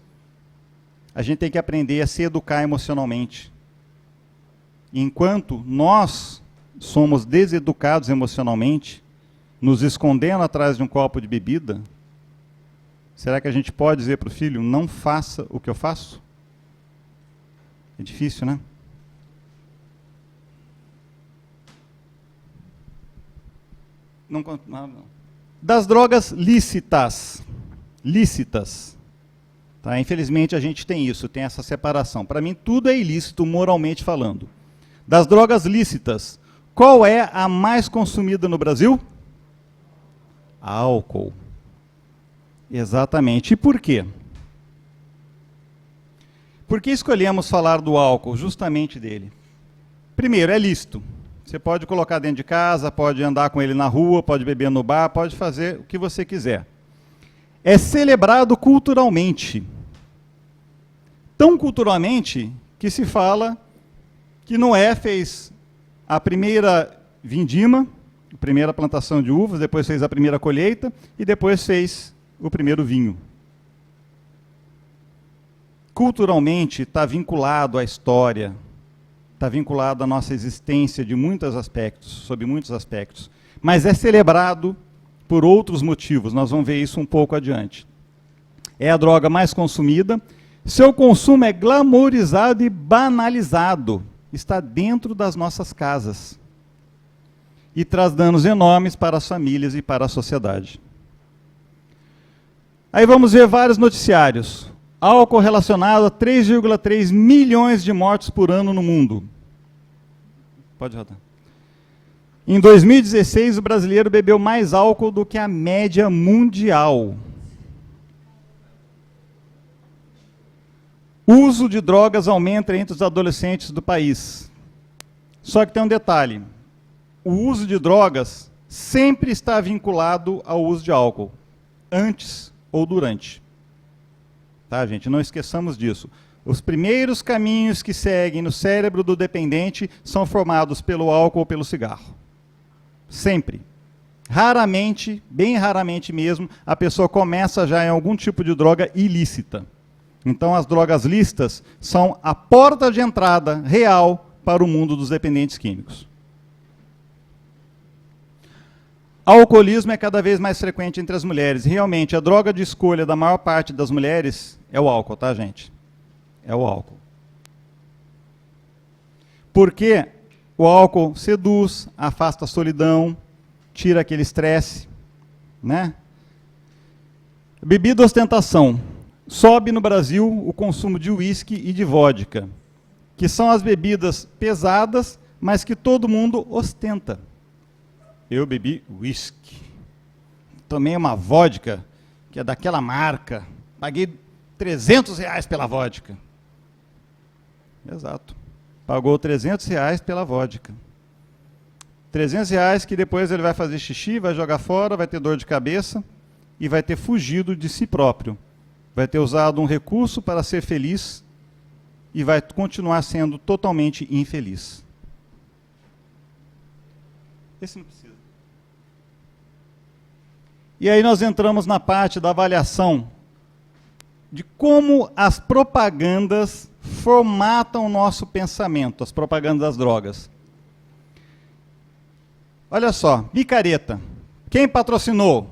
A gente tem que aprender a se educar emocionalmente. Enquanto nós somos deseducados emocionalmente, nos escondendo atrás de um copo de bebida, será que a gente pode dizer para o filho, não faça o que eu faço? É difícil, né? Não. Das drogas lícitas. Tá? Infelizmente a gente tem isso, tem essa separação. Para mim tudo é ilícito moralmente falando. Das drogas lícitas, qual é a mais consumida no Brasil? Álcool. Exatamente. E por quê? Por que escolhemos falar do álcool? Justamente dele. Primeiro, é lícito. Você pode colocar dentro de casa, pode andar com ele na rua, pode beber no bar, pode fazer o que você quiser. É celebrado culturalmente. Tão culturalmente que se fala que Noé fez a primeira vindima, a primeira plantação de uvas, depois fez a primeira colheita e depois fez o primeiro vinho. Culturalmente está vinculado à história, está vinculado à nossa existência de muitos aspectos, sob muitos aspectos, mas é celebrado por outros motivos, nós vamos ver isso um pouco adiante. É a droga mais consumida, seu consumo é glamourizado e banalizado, está dentro das nossas casas e traz danos enormes para as famílias e para a sociedade. Aí vamos ver vários noticiários. Álcool relacionado a 3,3 milhões de mortes por ano no mundo. Pode rodar. Em 2016, o brasileiro bebeu mais álcool do que a média mundial. O uso de drogas aumenta entre os adolescentes do país. Só que tem um detalhe. O uso de drogas sempre está vinculado ao uso de álcool, antes ou durante. Tá, gente? Não esqueçamos disso. Os primeiros caminhos que seguem no cérebro do dependente são formados pelo álcool ou pelo cigarro. Sempre. Raramente, bem raramente mesmo, a pessoa começa já em algum tipo de droga ilícita. Então, as drogas lícitas são a porta de entrada real para o mundo dos dependentes químicos. Alcoolismo é cada vez mais frequente entre as mulheres. Realmente, a droga de escolha da maior parte das mulheres é o álcool, tá, gente? É o álcool. Porque o álcool seduz, afasta a solidão, tira aquele estresse, né? Bebida ostentação. Sobe no Brasil o consumo de uísque e de vodka, que são as bebidas pesadas, mas que todo mundo ostenta. Eu bebi uísque. Tomei uma vodka, que é daquela marca. Paguei R$300 pela vodka. Exato. Pagou R$300 pela vodka. R$300 que depois ele vai fazer xixi, vai jogar fora, vai ter dor de cabeça e vai ter fugido de si próprio. Vai ter usado um recurso para ser feliz e vai continuar sendo totalmente infeliz. Esse não precisa. E aí nós entramos na parte da avaliação de como as propagandas formatam o nosso pensamento, as propagandas das drogas. Olha só, picareta. Quem patrocinou?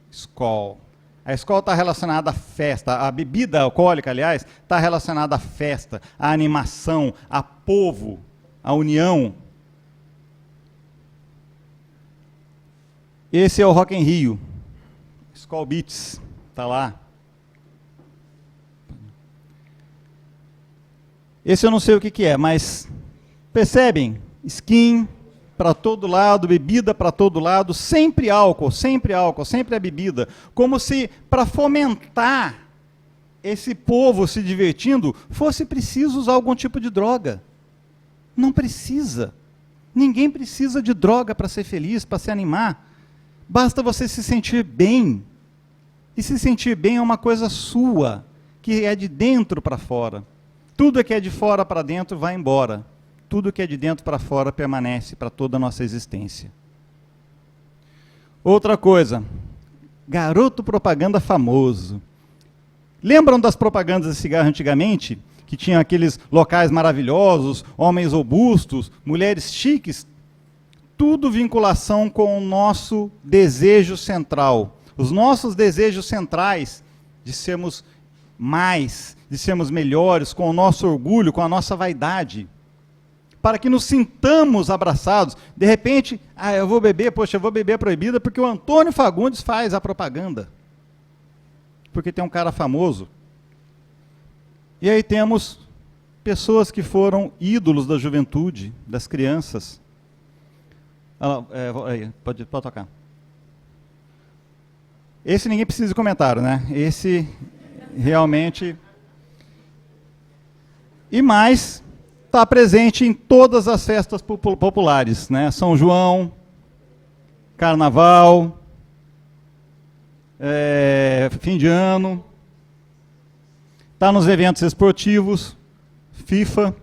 Skol. A Skol está relacionada à festa, a bebida alcoólica, aliás, está relacionada à festa, à animação, a povo, à união. Esse é o Rock in Rio. Skol Beats, está lá. Esse eu não sei o que é, mas percebem? Skin para todo lado, bebida para todo lado, sempre álcool, sempre a bebida. Como se, para fomentar esse povo se divertindo, fosse preciso usar algum tipo de droga. Não precisa. Ninguém precisa de droga para ser feliz, para se animar. Basta você se sentir bem. E se sentir bem é uma coisa sua, que é de dentro para fora. Tudo que é de fora para dentro vai embora. Tudo que é de dentro para fora permanece para toda a nossa existência. Outra coisa, garoto propaganda famoso. Lembram das propagandas de cigarro antigamente? Que tinham aqueles locais maravilhosos, homens robustos, mulheres chiques? Tudo vinculação com o nosso desejo central. Os nossos desejos centrais de sermos mais, de sermos melhores, com o nosso orgulho, com a nossa vaidade. Para que nos sintamos abraçados. De repente, eu vou beber a proibida porque o Antônio Fagundes faz a propaganda. Porque tem um cara famoso. E aí temos pessoas que foram ídolos da juventude, das crianças. Pode tocar. Esse ninguém precisa de comentário, né? Esse realmente... E mais, está presente em todas as festas populares, né? São João, Carnaval, fim de ano, está nos eventos esportivos, FIFA,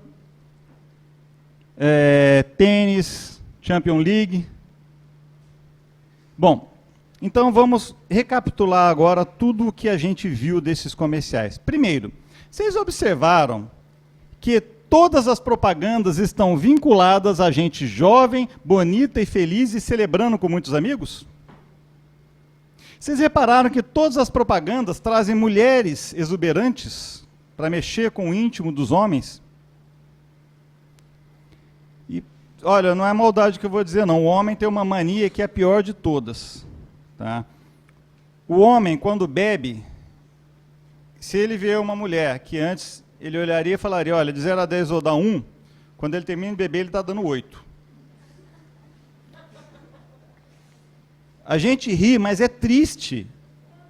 tênis, Champions League. Bom, então vamos recapitular agora tudo o que a gente viu desses comerciais. Primeiro, vocês observaram que todas as propagandas estão vinculadas a gente jovem, bonita e feliz e celebrando com muitos amigos? Vocês repararam que todas as propagandas trazem mulheres exuberantes para mexer com o íntimo dos homens? E, olha, não é maldade que eu vou dizer, não. O homem tem uma mania que é a pior de todas. Tá? O homem, quando bebe, se ele vê uma mulher que antes ele olharia e falaria, olha, de 0 a 10 eu vou dar 1, quando ele termina de beber, ele está dando 8. A gente ri, mas é triste.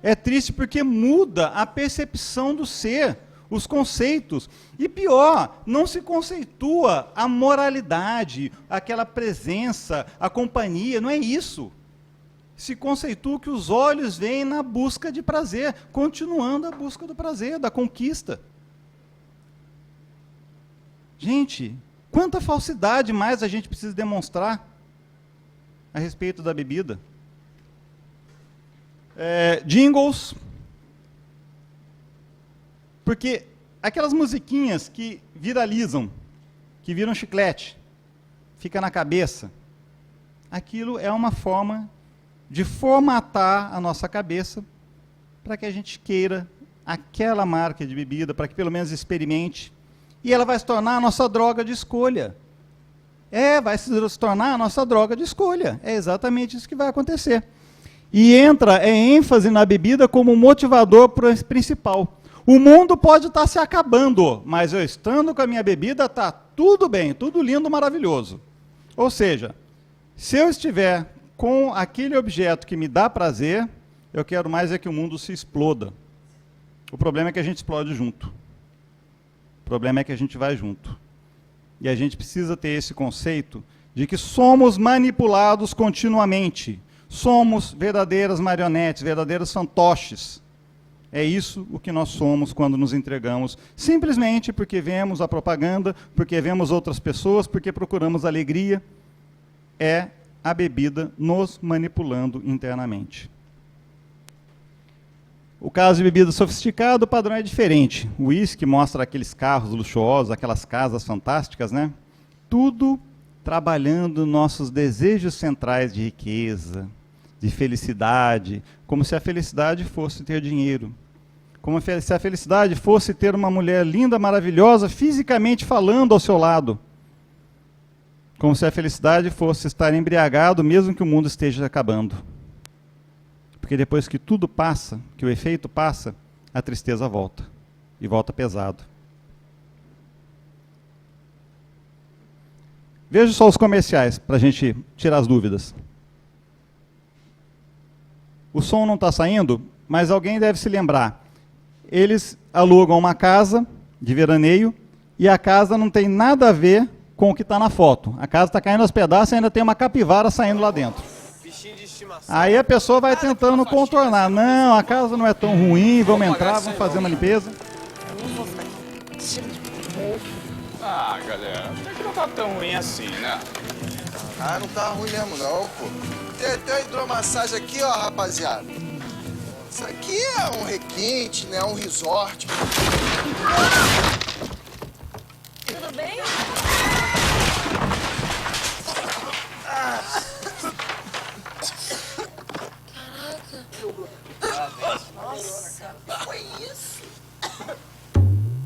É triste porque muda a percepção do ser, os conceitos. E pior, não se conceitua a moralidade, aquela presença, a companhia, não é isso. Se conceitua que os olhos veem na busca de prazer, continuando a busca do prazer, da conquista. Gente, quanta falsidade mais a gente precisa demonstrar a respeito da bebida? Jingles, porque aquelas musiquinhas que viralizam, que viram chiclete, fica na cabeça, aquilo é uma forma de formatar a nossa cabeça para que a gente queira aquela marca de bebida, para que pelo menos experimente, e ela vai se tornar a nossa droga de escolha. Vai se tornar a nossa droga de escolha. É exatamente isso que vai acontecer. E entra ênfase na bebida como motivador principal. O mundo pode estar se acabando, mas eu estando com a minha bebida, está tudo bem, tudo lindo, maravilhoso. Ou seja, se eu estiver com aquele objeto que me dá prazer, eu quero mais é que o mundo se exploda. O problema é que a gente explode junto. O problema é que a gente vai junto. E a gente precisa ter esse conceito de que somos manipulados continuamente. Somos verdadeiras marionetes, verdadeiros fantoches. É isso o que nós somos quando nos entregamos, simplesmente porque vemos a propaganda, porque vemos outras pessoas, porque procuramos alegria. É a bebida nos manipulando internamente. O caso de bebida sofisticada, o padrão é diferente. O uísque mostra aqueles carros luxuosos, aquelas casas fantásticas, né? Tudo trabalhando nossos desejos centrais de riqueza, de felicidade, como se a felicidade fosse ter dinheiro. Como se a felicidade fosse ter uma mulher linda, maravilhosa, fisicamente falando ao seu lado. Como se a felicidade fosse estar embriagado, mesmo que o mundo esteja acabando. Porque depois que tudo passa, que o efeito passa, a tristeza volta. E volta pesado. Veja só os comerciais, para a gente tirar as dúvidas. O som não está saindo, mas alguém deve se lembrar. Eles alugam uma casa de veraneio e a casa não tem nada a ver com o que está na foto. A casa está caindo aos pedaços e ainda tem uma capivara saindo lá dentro. Aí a pessoa vai tentando contornar. Não, a casa não é tão ruim, vamos entrar, vamos fazer uma limpeza. Ah, galera, até que não tá tão ruim assim, né? Ah, não tá ruim mesmo não, pô. Tem até uma hidromassagem aqui, ó, rapaziada. Isso aqui é um requinte, né? Um resort. Tudo bem? Caraca. Nossa, foi isso?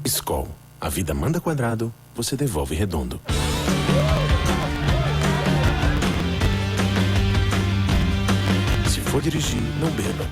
Skol. A vida manda quadrado, você devolve redondo. Se for dirigir, não beba.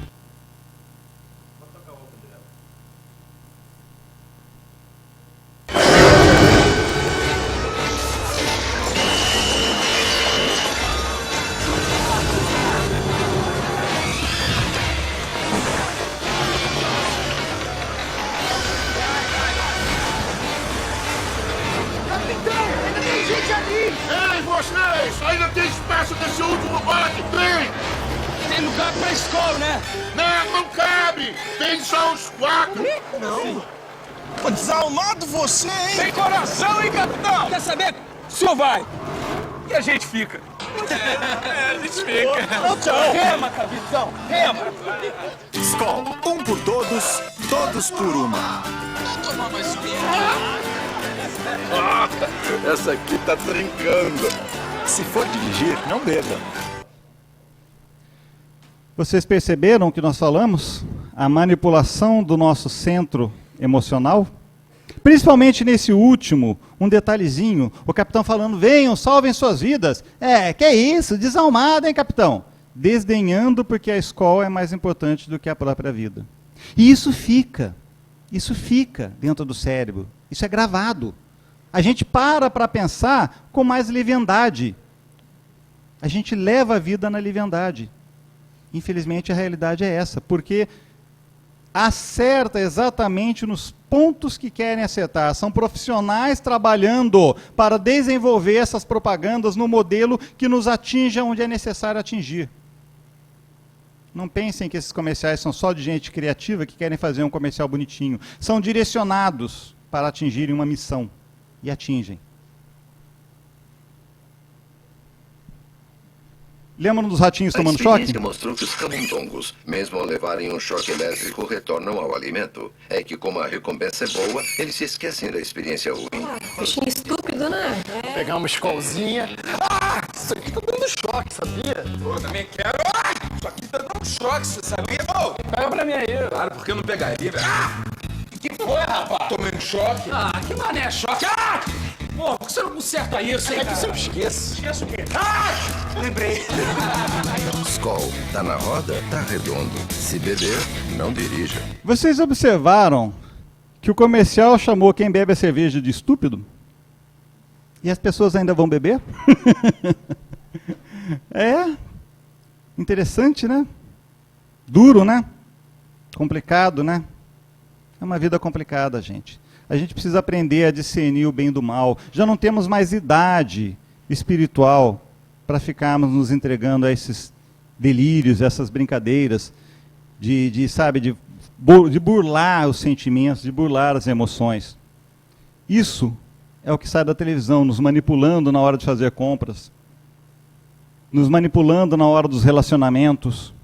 ali! Ei, vocês! Ainda tem espaço nesse último bonde! Vem! Tem lugar pra escola, né? Não cabe! Tem só os 4! Não. Pô, desalmado você, hein? Tem coração, hein, capitão? Quer saber? O senhor vai. E a gente fica. A gente fica. Não, tchau. Rema, capitão. Rema. Skol, um por todos, todos por uma. Vamos tomar mais um. Essa aqui tá trincando. Se for dirigir, não beba. Vocês perceberam o que nós falamos? A manipulação do nosso centro emocional? Principalmente nesse último, um detalhezinho, o capitão falando, venham, salvem suas vidas. Que é isso, desalmado, hein, capitão? Desdenhando porque a escola é mais importante do que a própria vida. E isso fica dentro do cérebro, isso é gravado. A gente para pensar com mais leviandade. A gente leva a vida na leviandade. Infelizmente a realidade é essa, porque acerta exatamente nos pontos que querem acertar. São profissionais trabalhando para desenvolver essas propagandas no modelo que nos atinja onde é necessário atingir. Não pensem que esses comerciais são só de gente criativa que querem fazer um comercial bonitinho. São direcionados para atingirem uma missão. E atingem. Lembram dos ratinhos tomando choque? A experiência mostrou que os camundongos, mesmo ao levarem um choque elétrico, retornam ao alimento. É que como a recompensa é boa, eles se esquecem da experiência ruim. Bichinho estúpido, né? Pegar uma escolzinha. Isso aqui tá dando choque, sabia? Eu também quero. Isso aqui tá dando choque, você sabia? Pega pra mim aí. Claro, porque eu não pegaria, velho. Que foi, rapaz? Tomando choque? Que mané choque? Pô, por que você não conserta isso, hein? É que eu sempre esqueço. Esqueço o quê? Lembrei. Skol, tá na roda, tá redondo. Se beber, não dirija. Vocês observaram que o comercial chamou quem bebe a cerveja de estúpido? E as pessoas ainda vão beber? Interessante, né? Duro, né? Complicado, né? É uma vida complicada, gente. A gente precisa aprender a discernir o bem do mal. Já não temos mais idade espiritual para ficarmos nos entregando a esses delírios, essas brincadeiras de burlar os sentimentos, de burlar as emoções. Isso é o que sai da televisão, nos manipulando na hora de fazer compras, nos manipulando na hora dos relacionamentos.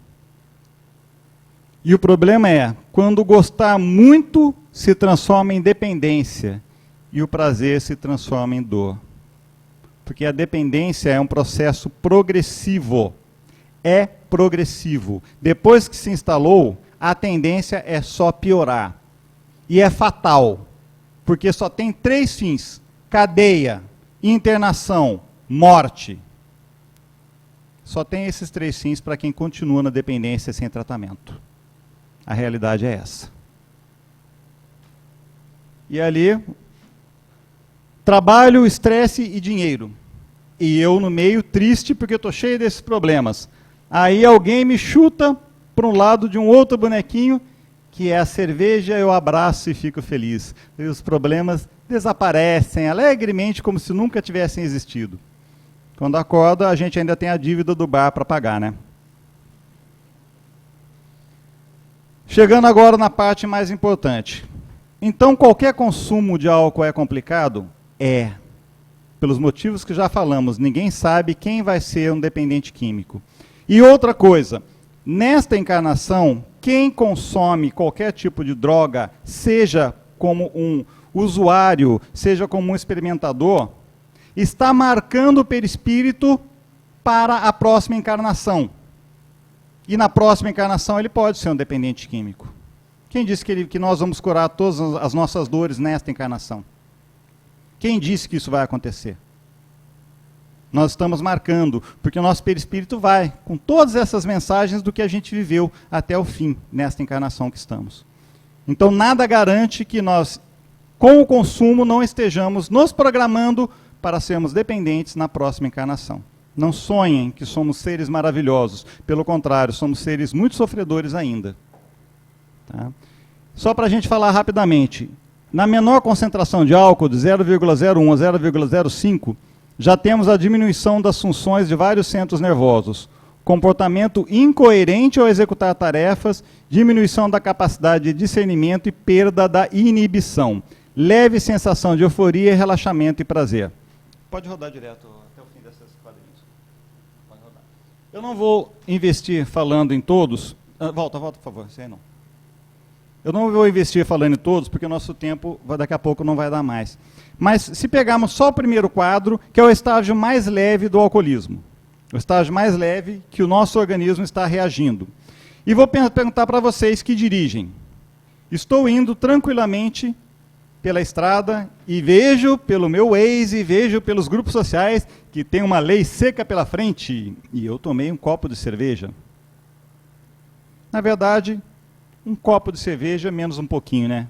E o problema é, quando gostar muito se transforma em dependência e o prazer se transforma em dor. Porque a dependência é um processo progressivo. É progressivo. Depois que se instalou, a tendência é só piorar. E é fatal, porque só tem 3 fins: cadeia, internação, morte. Só tem esses 3 fins para quem continua na dependência sem tratamento. A realidade é essa. E ali, trabalho, estresse e dinheiro. E eu no meio, triste, porque estou cheio desses problemas. Aí alguém me chuta para um lado de um outro bonequinho, que é a cerveja, eu abraço e fico feliz. E os problemas desaparecem alegremente, como se nunca tivessem existido. Quando acorda, a gente ainda tem a dívida do bar para pagar, né? Chegando agora na parte mais importante. Então, qualquer consumo de álcool é complicado? É. Pelos motivos que já falamos, ninguém sabe quem vai ser um dependente químico. E outra coisa, nesta encarnação, quem consome qualquer tipo de droga, seja como um usuário, seja como um experimentador, está marcando o perispírito para a próxima encarnação. E na próxima encarnação ele pode ser um dependente químico. Quem disse que nós vamos curar todas as nossas dores nesta encarnação? Quem disse que isso vai acontecer? Nós estamos marcando, porque o nosso perispírito vai com todas essas mensagens do que a gente viveu até o fim, nesta encarnação que estamos. Então nada garante que nós, com o consumo, não estejamos nos programando para sermos dependentes na próxima encarnação. Não sonhem que somos seres maravilhosos. Pelo contrário, somos seres muito sofredores ainda. Tá? Só para a gente falar rapidamente. Na menor concentração de álcool, de 0,01 a 0,05, Já temos a diminuição das funções de vários centros nervosos, comportamento incoerente ao executar tarefas, diminuição da capacidade de discernimento e perda da inibição, leve sensação de euforia, relaxamento e prazer. Pode rodar direto até o fim desses quadrinhos. Pode rodar. Eu não vou investir falando em todos. Volta, por favor. Sei não. Eu não vou investir falando em todos, porque o nosso tempo daqui a pouco não vai dar mais. Mas se pegarmos só o primeiro quadro, que é o estágio mais leve do alcoolismo. O estágio mais leve que o nosso organismo está reagindo. E vou perguntar para vocês que dirigem. Estou indo tranquilamente pela estrada e vejo pelo meu Waze, vejo pelos grupos sociais que tem uma lei seca pela frente e eu tomei um copo de cerveja. Na verdade, um copo de cerveja menos um pouquinho, né?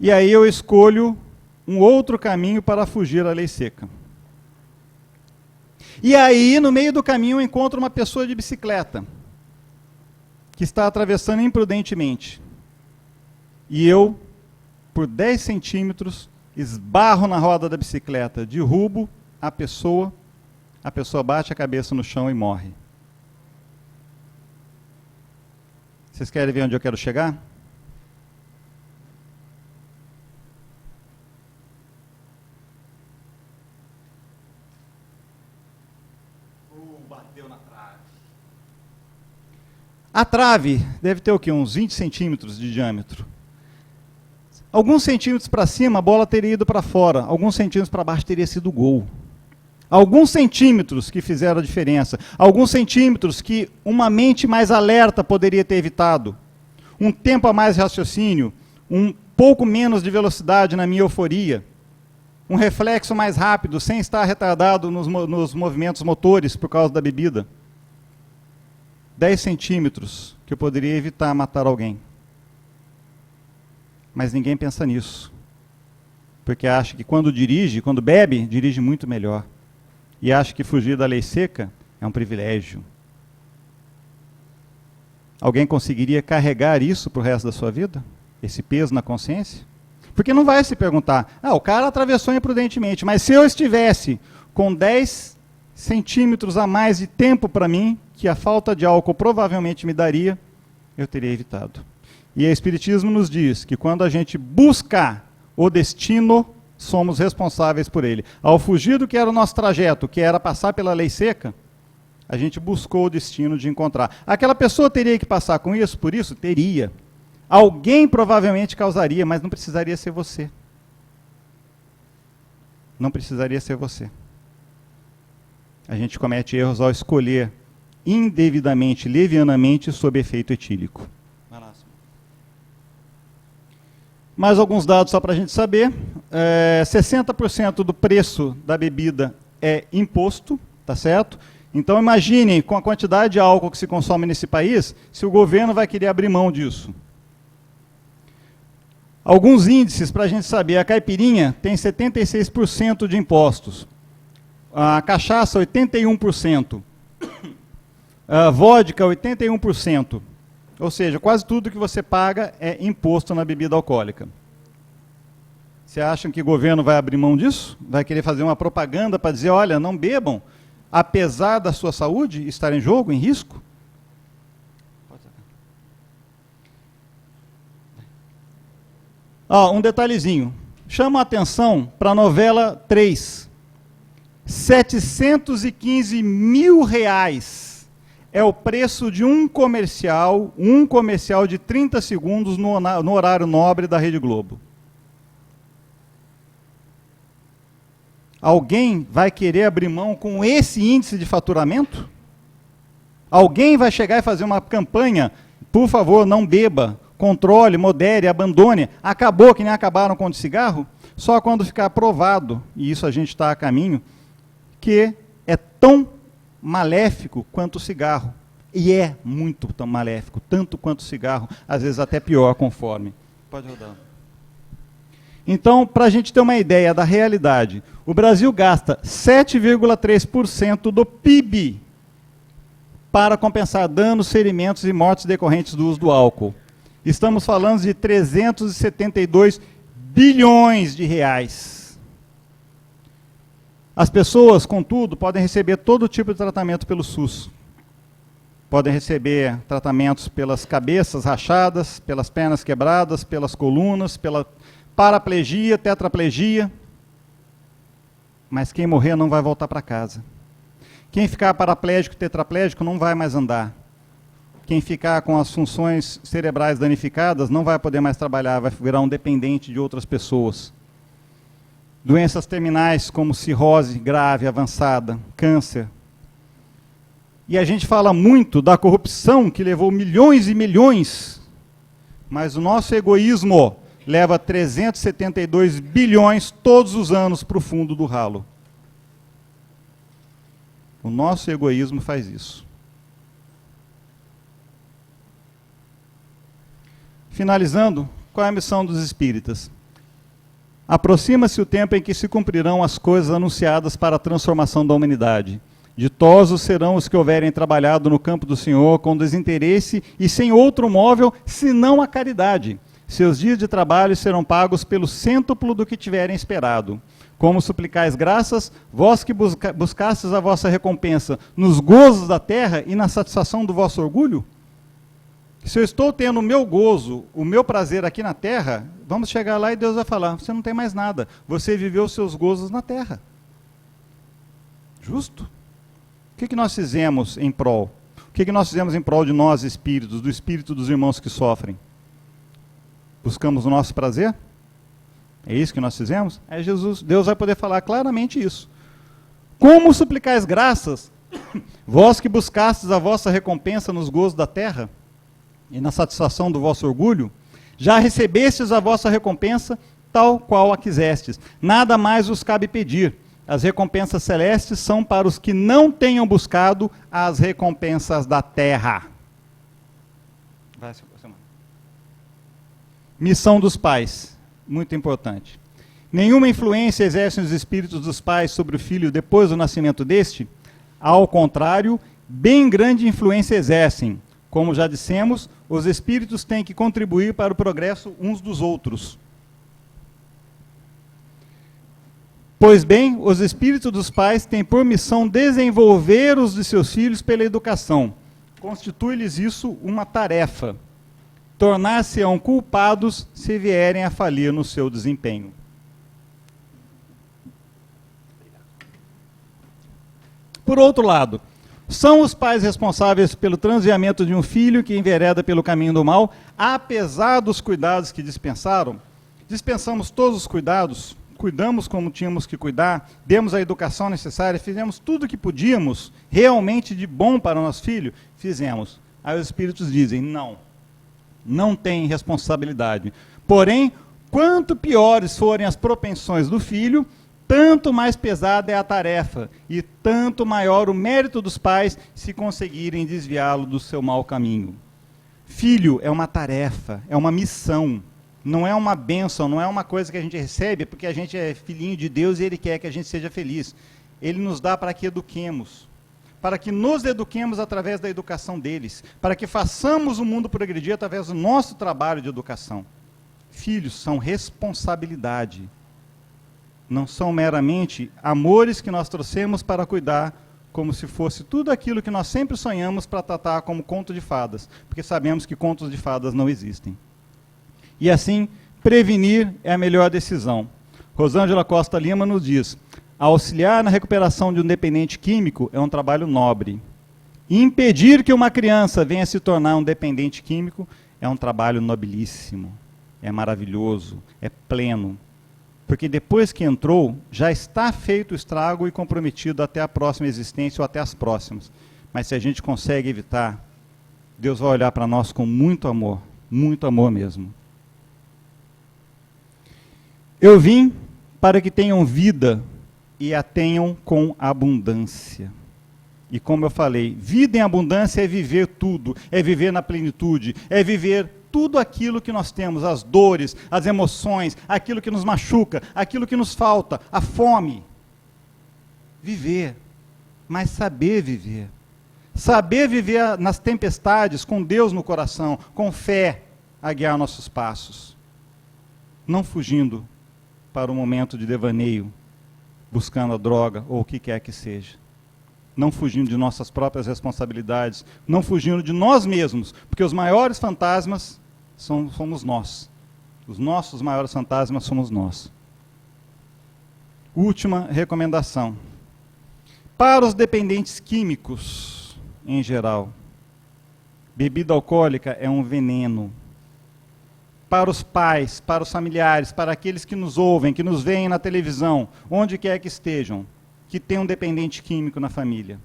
E aí eu escolho um outro caminho para fugir da lei seca. E aí, no meio do caminho, eu encontro uma pessoa de bicicleta que está atravessando imprudentemente. E eu, por 10 centímetros, esbarro na roda da bicicleta, derrubo a pessoa bate a cabeça no chão e morre. Vocês querem ver onde eu quero chegar? Bateu na trave. A trave deve ter o quê? Uns 20 centímetros de diâmetro. Alguns centímetros para cima, a bola teria ido para fora. Alguns centímetros para baixo teria sido gol. Alguns centímetros que fizeram a diferença. Alguns centímetros que uma mente mais alerta poderia ter evitado. Um tempo a mais de raciocínio. Um pouco menos de velocidade na minha euforia. Um reflexo mais rápido, sem estar retardado nos movimentos motores por causa da bebida. 10 centímetros que eu poderia evitar matar alguém. Mas ninguém pensa nisso. Porque acha que quando bebe, dirige muito melhor. E acha que fugir da lei seca é um privilégio. Alguém conseguiria carregar isso para o resto da sua vida? Esse peso na consciência? Porque não vai se perguntar, o cara atravessou imprudentemente, mas se eu estivesse com 10 centímetros a mais de tempo para mim, que a falta de álcool provavelmente me daria, eu teria evitado. E o Espiritismo nos diz que quando a gente busca o destino, somos responsáveis por ele. Ao fugir do que era o nosso trajeto, que era passar pela lei seca, a gente buscou o destino de encontrar. Aquela pessoa teria que passar com isso, por isso? Teria. Alguém provavelmente causaria, mas não precisaria ser você. Não precisaria ser você. A gente comete erros ao escolher indevidamente, levianamente, sob efeito etílico. Mais alguns dados só para a gente saber. 60% do preço da bebida é imposto, tá certo? Então imaginem, com a quantidade de álcool que se consome nesse país, se o governo vai querer abrir mão disso. Alguns índices para a gente saber. A caipirinha tem 76% de impostos. A cachaça, 81%. A vodka, 81%. Ou seja, quase tudo que você paga é imposto na bebida alcoólica. Você acham que o governo vai abrir mão disso? Vai querer fazer uma propaganda para dizer, olha, não bebam, apesar da sua saúde estar em jogo, em risco? Um detalhezinho. Chama a atenção para a novela 3. 715 mil reais é o preço de um comercial de 30 segundos no horário nobre da Rede Globo. Alguém vai querer abrir mão com esse índice de faturamento? Alguém vai chegar e fazer uma campanha, por favor, não beba, controle, modere, abandone, acabou que nem acabaram com o de cigarro? Só quando ficar provado, e isso a gente está a caminho, que é tão maléfico quanto o cigarro. E é muito tão maléfico, tanto quanto o cigarro, às vezes até pior, conforme. Pode rodar. Então, para a gente ter uma ideia da realidade, o Brasil gasta 7,3% do PIB para compensar danos, ferimentos e mortes decorrentes do uso do álcool. Estamos falando de 372 bilhões de reais. As pessoas, contudo, podem receber todo tipo de tratamento pelo SUS. Podem receber tratamentos pelas cabeças rachadas, pelas pernas quebradas, pelas colunas, pela paraplegia, tetraplegia. Mas quem morrer não vai voltar para casa. Quem ficar paraplégico, tetraplégico, não vai mais andar. Quem ficar com as funções cerebrais danificadas não vai poder mais trabalhar, vai virar um dependente de outras pessoas. Doenças terminais como cirrose grave, avançada, câncer. E a gente fala muito da corrupção que levou milhões e milhões, mas o nosso egoísmo leva 372 bilhões todos os anos para o fundo do ralo. O nosso egoísmo faz isso. Finalizando, qual é a missão dos espíritas? Aproxima-se o tempo em que se cumprirão as coisas anunciadas para a transformação da humanidade. Ditosos serão os que houverem trabalhado no campo do Senhor com desinteresse e sem outro móvel, senão a caridade. Seus dias de trabalho serão pagos pelo cêntuplo do que tiverem esperado. Como suplicais graças, vós que buscastes a vossa recompensa nos gozos da terra e na satisfação do vosso orgulho? Se eu estou tendo o meu gozo, o meu prazer aqui na terra, vamos chegar lá e Deus vai falar, você não tem mais nada, você viveu os seus gozos na terra. Justo? O que nós fizemos em prol? O que nós fizemos em prol de nós, espíritos, do espírito dos irmãos que sofrem? Buscamos o nosso prazer? É isso que nós fizemos? É Jesus. Deus vai poder falar claramente isso. Como suplicais graças, vós que buscastes a vossa recompensa nos gozos da terra e na satisfação do vosso orgulho, já recebestes a vossa recompensa tal qual a quisestes. Nada mais vos cabe pedir. As recompensas celestes são para os que não tenham buscado as recompensas da terra. Missão dos pais, muito importante. Nenhuma influência exercem os espíritos dos pais sobre o filho depois do nascimento deste. Ao contrário, bem grande influência exercem. Como já dissemos, os espíritos têm que contribuir para o progresso uns dos outros. Pois bem, os espíritos dos pais têm por missão desenvolver os de seus filhos pela educação. Constitui-lhes isso uma tarefa. Tornar-se-ão culpados se vierem a falir no seu desempenho. Por outro lado, são os pais responsáveis pelo transviamento de um filho que envereda pelo caminho do mal, apesar dos cuidados que dispensaram? Dispensamos todos os cuidados? Cuidamos como tínhamos que cuidar, demos a educação necessária, fizemos tudo o que podíamos, realmente de bom para o nosso filho? Fizemos. Aí os espíritos dizem, não tem responsabilidade. Porém, quanto piores forem as propensões do filho, tanto mais pesada é a tarefa, e tanto maior o mérito dos pais se conseguirem desviá-lo do seu mau caminho. Filho é uma tarefa, é uma missão. Não é uma bênção, não é uma coisa que a gente recebe porque a gente é filhinho de Deus e Ele quer que a gente seja feliz. Ele nos dá para que eduquemos, para que nos eduquemos através da educação deles, para que façamos o mundo progredir através do nosso trabalho de educação. Filhos são responsabilidade, não são meramente amores que nós trouxemos para cuidar, como se fosse tudo aquilo que nós sempre sonhamos para tratar como conto de fadas, porque sabemos que contos de fadas não existem. E assim, prevenir é a melhor decisão. Rosângela Costa Lima nos diz, auxiliar na recuperação de um dependente químico é um trabalho nobre. Impedir que uma criança venha se tornar um dependente químico é um trabalho nobilíssimo, é maravilhoso, é pleno. Porque depois que entrou, já está feito o estrago e comprometido até a próxima existência ou até as próximas. Mas se a gente consegue evitar, Deus vai olhar para nós com muito amor mesmo. Eu vim para que tenham vida e a tenham com abundância. E como eu falei, vida em abundância é viver tudo, é viver na plenitude, é viver tudo aquilo que nós temos, as dores, as emoções, aquilo que nos machuca, aquilo que nos falta, a fome. Viver, mas saber viver. Saber viver nas tempestades, com Deus no coração, com fé a guiar nossos passos. Não fugindo para o momento de devaneio, buscando a droga ou o que quer que seja. Não fugindo de nossas próprias responsabilidades, não fugindo de nós mesmos, porque os maiores fantasmas somos nós. Os nossos maiores fantasmas somos nós. Última recomendação. Para os dependentes químicos, em geral, bebida alcoólica é um veneno. Para os pais, para os familiares, para aqueles que nos ouvem, que nos veem na televisão, onde quer que estejam, que tem um dependente químico na família.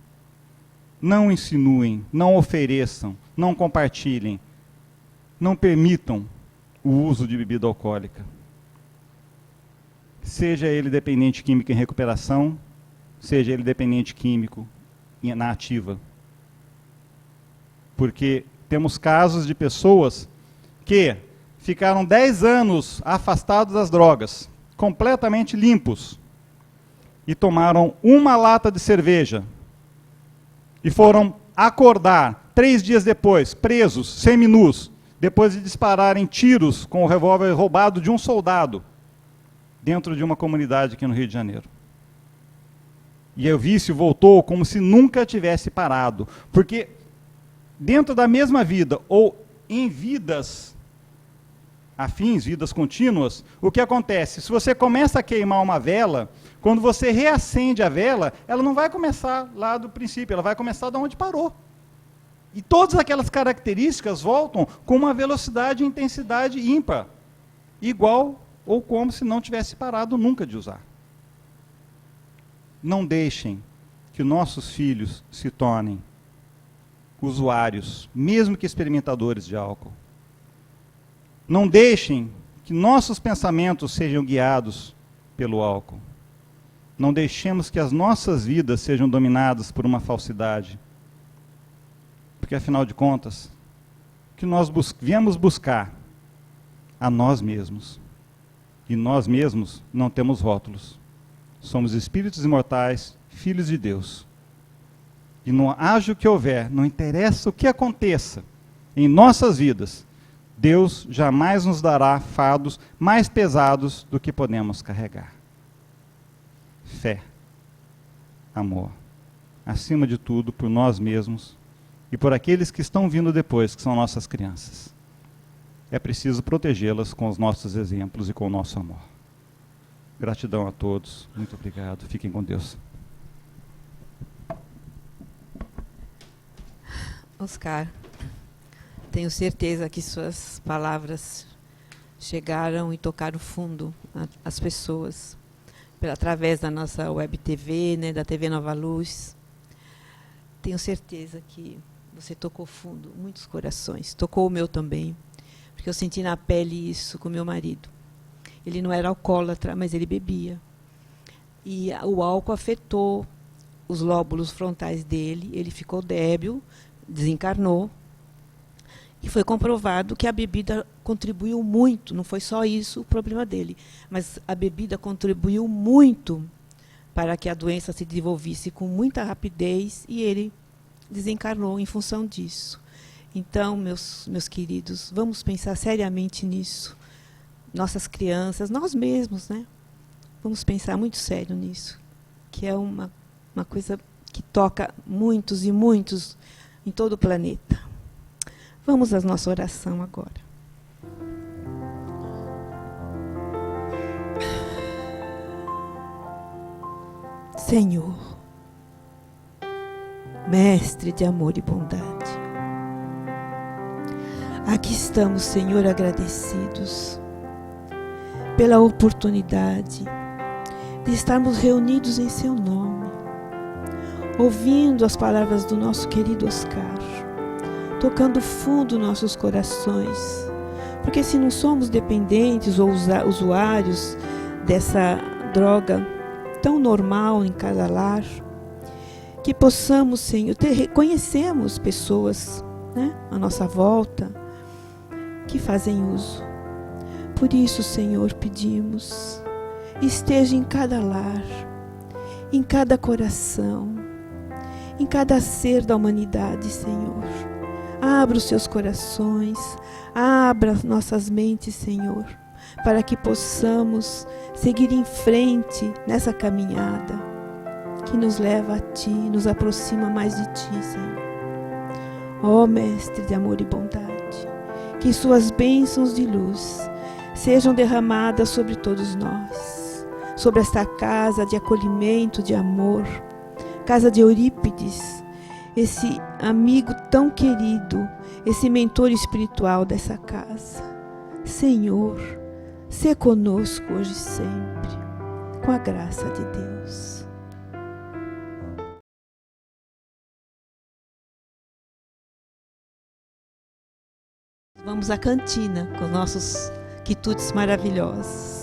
Não insinuem, não ofereçam, não compartilhem, não permitam o uso de bebida alcoólica. Seja ele dependente químico em recuperação, seja ele dependente químico na ativa. Porque temos casos de pessoas que ficaram 10 anos afastados das drogas, completamente limpos, e tomaram uma lata de cerveja, e foram acordar 3 dias depois, presos, seminus, depois de dispararem tiros com o revólver roubado de um soldado, dentro de uma comunidade aqui no Rio de Janeiro. E o vício voltou como se nunca tivesse parado, porque dentro da mesma vida, ou em vidas afins, vidas contínuas, o que acontece? Se você começa a queimar uma vela, quando você reacende a vela, ela não vai começar lá do princípio, ela vai começar de onde parou. E todas aquelas características voltam com uma velocidade e intensidade ímpar, igual ou como se não tivesse parado nunca de usar. Não deixem que nossos filhos se tornem usuários, mesmo que experimentadores de álcool. Não deixem que nossos pensamentos sejam guiados pelo álcool. Não deixemos que as nossas vidas sejam dominadas por uma falsidade. Porque, afinal de contas, o que nós viemos buscar a nós mesmos. E nós mesmos não temos rótulos. Somos espíritos imortais, filhos de Deus. E não haja o que houver, não interessa o que aconteça em nossas vidas, Deus jamais nos dará fardos mais pesados do que podemos carregar. Fé, amor, acima de tudo por nós mesmos e por aqueles que estão vindo depois, que são nossas crianças. É preciso protegê-las com os nossos exemplos e com o nosso amor. Gratidão a todos, muito obrigado, fiquem com Deus. Oscar, tenho certeza que suas palavras chegaram e tocaram fundo as pessoas, através da nossa web TV, né, da TV Nova Luz. Tenho certeza que você tocou fundo, muitos corações. Tocou o meu também, porque eu senti na pele isso com meu marido. Ele não era alcoólatra, mas ele bebia. E o álcool afetou os lóbulos frontais dele, ele ficou débil, desencarnou. E foi comprovado que a bebida contribuiu muito, não foi só isso o problema dele, mas a bebida contribuiu muito para que a doença se desenvolvesse com muita rapidez e ele desencarnou em função disso. Então, meus queridos, vamos pensar seriamente nisso. Nossas crianças, nós mesmos, né? Vamos pensar muito sério nisso, que é uma coisa que toca muitos e muitos em todo o planeta. Vamos à nossa oração agora. Senhor, Mestre de amor e bondade, aqui estamos, Senhor, agradecidos pela oportunidade de estarmos reunidos em Seu nome, ouvindo as palavras do nosso querido Oscar, tocando fundo nossos corações, porque se não somos dependentes ou usuários dessa droga tão normal em cada lar, que possamos, Senhor, reconhecemos pessoas, né, à nossa volta que fazem uso. Por isso, Senhor, pedimos, esteja em cada lar, em cada coração, em cada ser da humanidade, Senhor. Abra os seus corações, abra nossas mentes, Senhor, para que possamos seguir em frente nessa caminhada que nos leva a Ti, nos aproxima mais de Ti, Senhor. Ó Mestre de amor e bondade, que Suas bênçãos de luz sejam derramadas sobre todos nós, sobre esta casa de acolhimento, de amor, casa de Eurípides, esse amigo tão querido, esse mentor espiritual dessa casa. Senhor, sê conosco hoje e sempre, com a graça de Deus. Vamos à cantina com nossos quitutes maravilhosos.